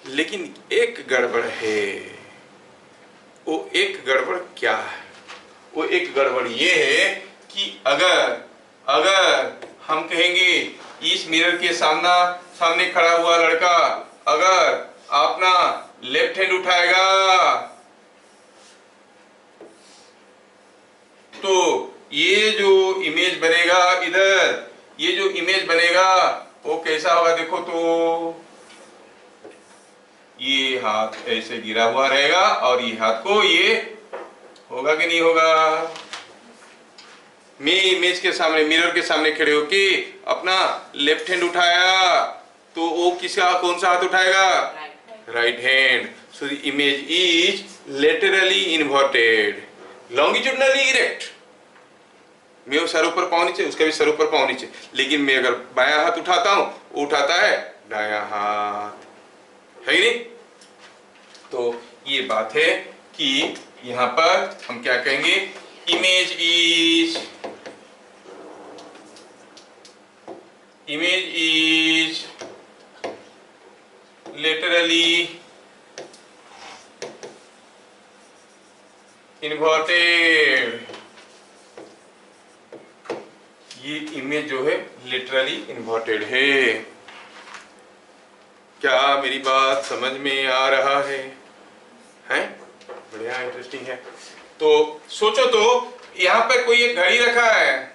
लेकिन एक गड़बड़ है। वो एक गड़बड़ क्या है? वो एक गड़बड़ ये है कि अगर हम कहेंगे इस मिरर के सामने खड़ा हुआ लड़का अगर अपना लेफ्ट हैंड उठाएगा तो ये जो इमेज बनेगा इधर, ये जो इमेज बनेगा वो कैसा होगा? देखो तो ये हाथ ऐसे गिरा हुआ रहेगा और ये हाथ को ये होगा कि नहीं होगा? मैं इमेज के सामने, मिरर के सामने खड़े होके अपना लेफ्ट हैंड उठाया तो वो किसका, कौन सा हाथ उठाएगा? Right hand. So the image is laterally inverted, longitudinally erect. मैं सर ऊपर पाँव नीचे, उसका भी सर ऊपर पाँव नीचे। लेकिन मैं अगर बायां हाथ उठाता हूं, उठाता है दायां हाथ, है नहीं? तो ये बात है कि यहाँ पर हम क्या कहेंगे? Image is image is laterally inverted। ये इमेज जो है लिटरली इन्वर्टेड है। क्या मेरी बात समझ में आ रहा है? हैं? बढ़िया, इंटरेस्टिंग है। तो सोचो तो यहाँ पे कोई एक घड़ी रखा है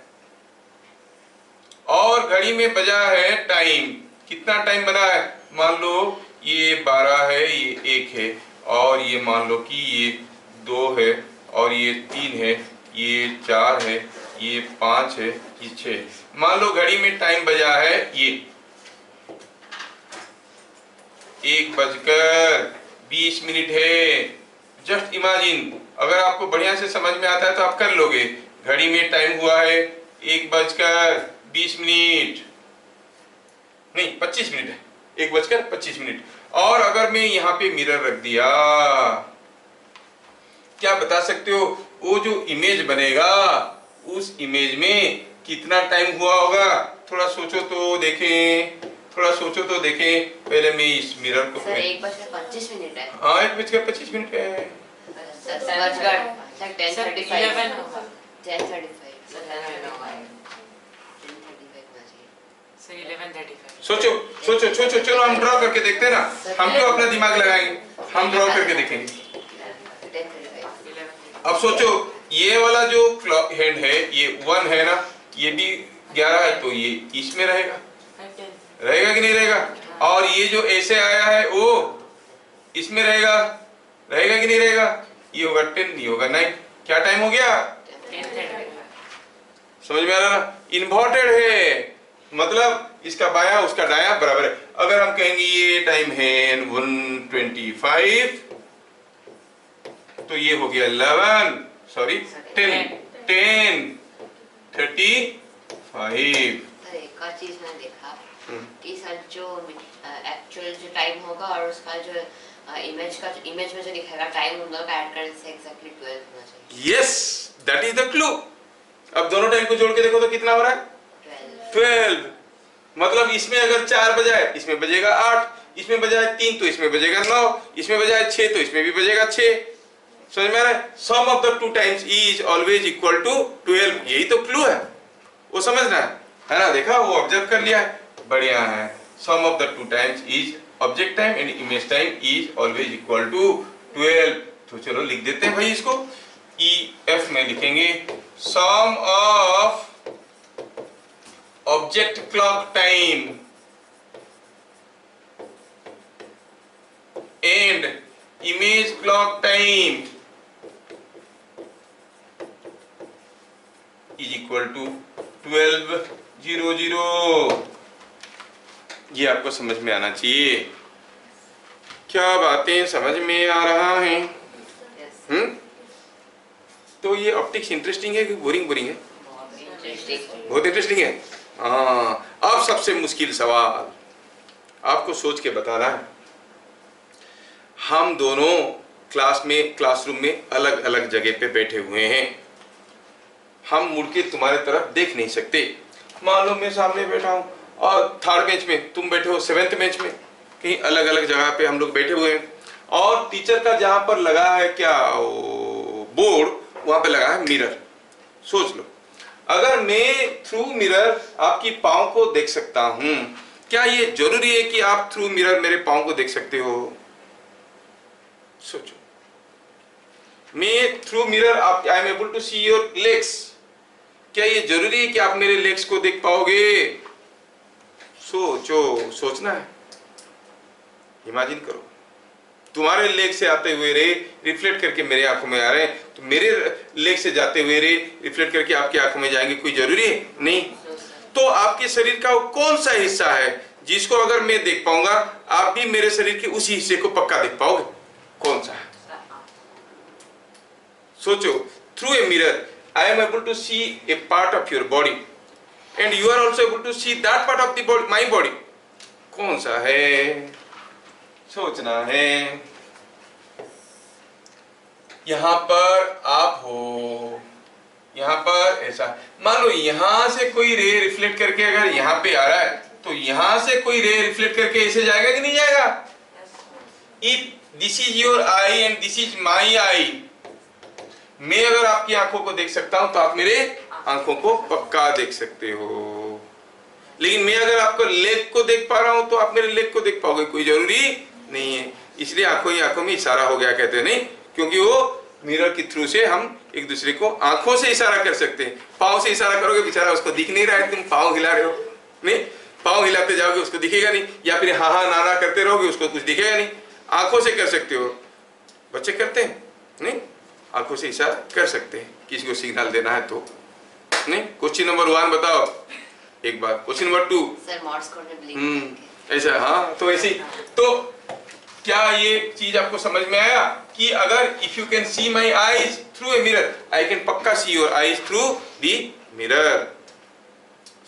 और घड़ी में बजा है टाइम। कितना टाइम बना है? मान लो ये 12 है, ये 1 है, और ये मान लो कि ये 2 है, और ये 3 है, ये 4 है, ये 5 है, ये 6 है। मान लो घड़ी में टाइम बजा है ये 1:20 है। जस्ट इमेजिन, अगर आपको बढ़िया से समझ में आता है तो आप कर लोगे। घड़ी में टाइम हुआ है 1:20, नहीं 25 मिनट है, 1:25। और अगर मैं यहाँ पे मिरर रख दिया, क्या बता सकते हो वो जो इमेज बनेगा उस इमेज में कितना टाइम हुआ होगा? थोड़ा सोचो तो देखें, थोड़ा सोचो तो देखें। पहले मैं इस मिरर को, सर 1:25 है। हाँ 1:25 है। सोचो सोचो सोचो, चलो हम ड्रॉ करके देखते हैं ना। हम क्यों अपना दिमाग लगाएंगे, हम ड्रॉ करके देखेंगे। अब सोचो, ये वाला जो क्लॉक हैंड है ये 1 है ना, ये भी 11 है, तो ये इसमें रहेगा, रहेगा कि नहीं रहेगा? और ये जो ऐसे आया है वो इसमें रहेगा, रहेगा कि नहीं रहेगा? ये होगा 10, ये होगा 9। क्या टाइम हो गया? 10:35। समझ में आ रहा ना? इन्वर्टेड है, मतलब इसका बाया उसका दाया बराबर है। अगर हम कहेंगे ये टाइम है 1:25, तो ये हो गया 11, सॉरी 10:35। एक और चीज मैंने देखा कि सर जो एक्चुअल जो टाइम होगा और उसका जो इमेज में जो दिखाएगा टाइम, उन दोनों का ऐड करने से एग्जैक्टली 12 होना चाहिए। Yes, that is the clue. अब दोनों टाइम को जोड़ के देखो तो कितना हो रहा है? 12। मतलब इसमें अगर 4 बजाए इसमें बजेगा 8, इसमें बजाए 3 तो इसमें बजेगा 9, इसमें बजाए 6 तो इसमें भी बजेगा 6। समझ में आ रहा है? Sum of the 2 times is always equal to 12। यही तो क्लू है, वो समझना है ना? देखा, वो ऑब्जर्व कर लिया है, बढ़िया है। Sum of the 2 times is object time and image time is always equal to 12। तो चलो लिख देते हैं भाई इसको। EF में लिखेंगे sum of object clock time and image clock time is equal to 12:00। ये आपको समझ में आना चाहिए। क्या बातें समझ में आ रहा है? तो ये ऑप्टिक्स इंटरेस्टिंग है कि बोरिंग है? बहुत इंटरेस्टिंग है। हाँ, अब सबसे मुश्किल सवाल आपको सोच के बताना है। हम दोनों क्लासरूम में अलग अलग जगह पे बैठे हुए हैं। हम मुड़ के तुम्हारे तरफ देख नहीं सकते। मान लो मैं सामने बैठा हूँ और 3rd बेंच में तुम बैठे हो 7th बेंच में, कहीं अलग अलग जगह पे हम लोग बैठे हुए हैं। और टीचर का जहाँ पर लगा है क्या बोर्ड, वहां पे लगा है मिरर। सोच लो, अगर मैं थ्रू मिरर आपकी पाँव को देख सकता हूं, क्या ये जरूरी है कि आप थ्रू मिरर मेरे पाँव को देख सकते हो? सोचो, मैं through mirror I am able to see your legs. क्या ये जरूरी है कि आप मेरे लेग्स को देख पाओगे? सोचो, सोचना है, इमेजिन करो। तुम्हारे लेग से आते हुए रे रिफ्लेक्ट करके मेरे आंखों में आ रहे हैं, तो मेरे लेग से जाते हुए रे रिफ्लेक्ट करके आपकी आंखों में जाएंगे। कोई जरूरी है? नहीं। तो आपके शरीर का वो कौन सा हिस्सा है जिसको अगर मैं देख पाऊंगा आप भी मेरे शरीर के उसी हिस्से को पक्का देख पाओगे? कौन सा है? सोचो, through a mirror I am able to see a part of your body and you are also able to see that part of the body, my body. कौन सा है? सोचना है। यहां पर आप हो, यहाँ पर ऐसा। मान लो यहाँ से कोई रे रिफ्लेक्ट करके अगर यहाँ पे आ रहा है तो यहाँ से कोई रे रिफ्लेक्ट करके ऐसे जाएगा कि नहीं जाएगा? If this is your eye and this is my eye, मैं अगर आपकी आंखों को देख सकता हूं तो आप मेरे आंखों को पक्का देख सकते हो। लेकिन मैं अगर आपको लेग को देख पा रहा हूं तो आप मेरे लेग को देख पाओगे, कोई जरूरी नहीं है। इसलिए आंखों ही आंखों में इशारा हो गया कहते हैं, नहीं, क्योंकि वो मिरर के थ्रू से हम एक दूसरे को आंखों से इशारा कर सकते हैं। पाँव से इशारा करोगे बेचारा उसको दिख नहीं रहा है, तुम पाँव हिला रहे हो, नहीं, पाँव हिलाते जाओगे उसको दिखेगा नहीं, या फिर हाँ हाँ ना ना करते रहोगे उसको कुछ दिखेगा नहीं। आंखों से कर सकते हो, बच्चे करते हैं नहीं, आंखों से इशारा कर सकते हैं किसी को सिग्नल देना है तो, नहीं। क्वेश्चन नंबर 1 बताओ एक बार। Question number 2 sir Morse code में ब्लिंक ऐसा, हाँ तो ऐसी। तो क्या ये चीज आपको समझ में आया कि अगर if you can see my eyes through a mirror, I can पक्का see your eyes through the mirror.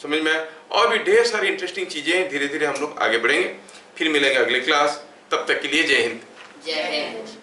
समझ में आया? और भी ढेर सारी इंटरेस्टिंग चीजें हैं, धीरे धीरे हम लोग आगे बढ़ेंगे। फिर मिलेंगे अगले क्लास, तब तक के लिए जय हिंद। जय हिंद।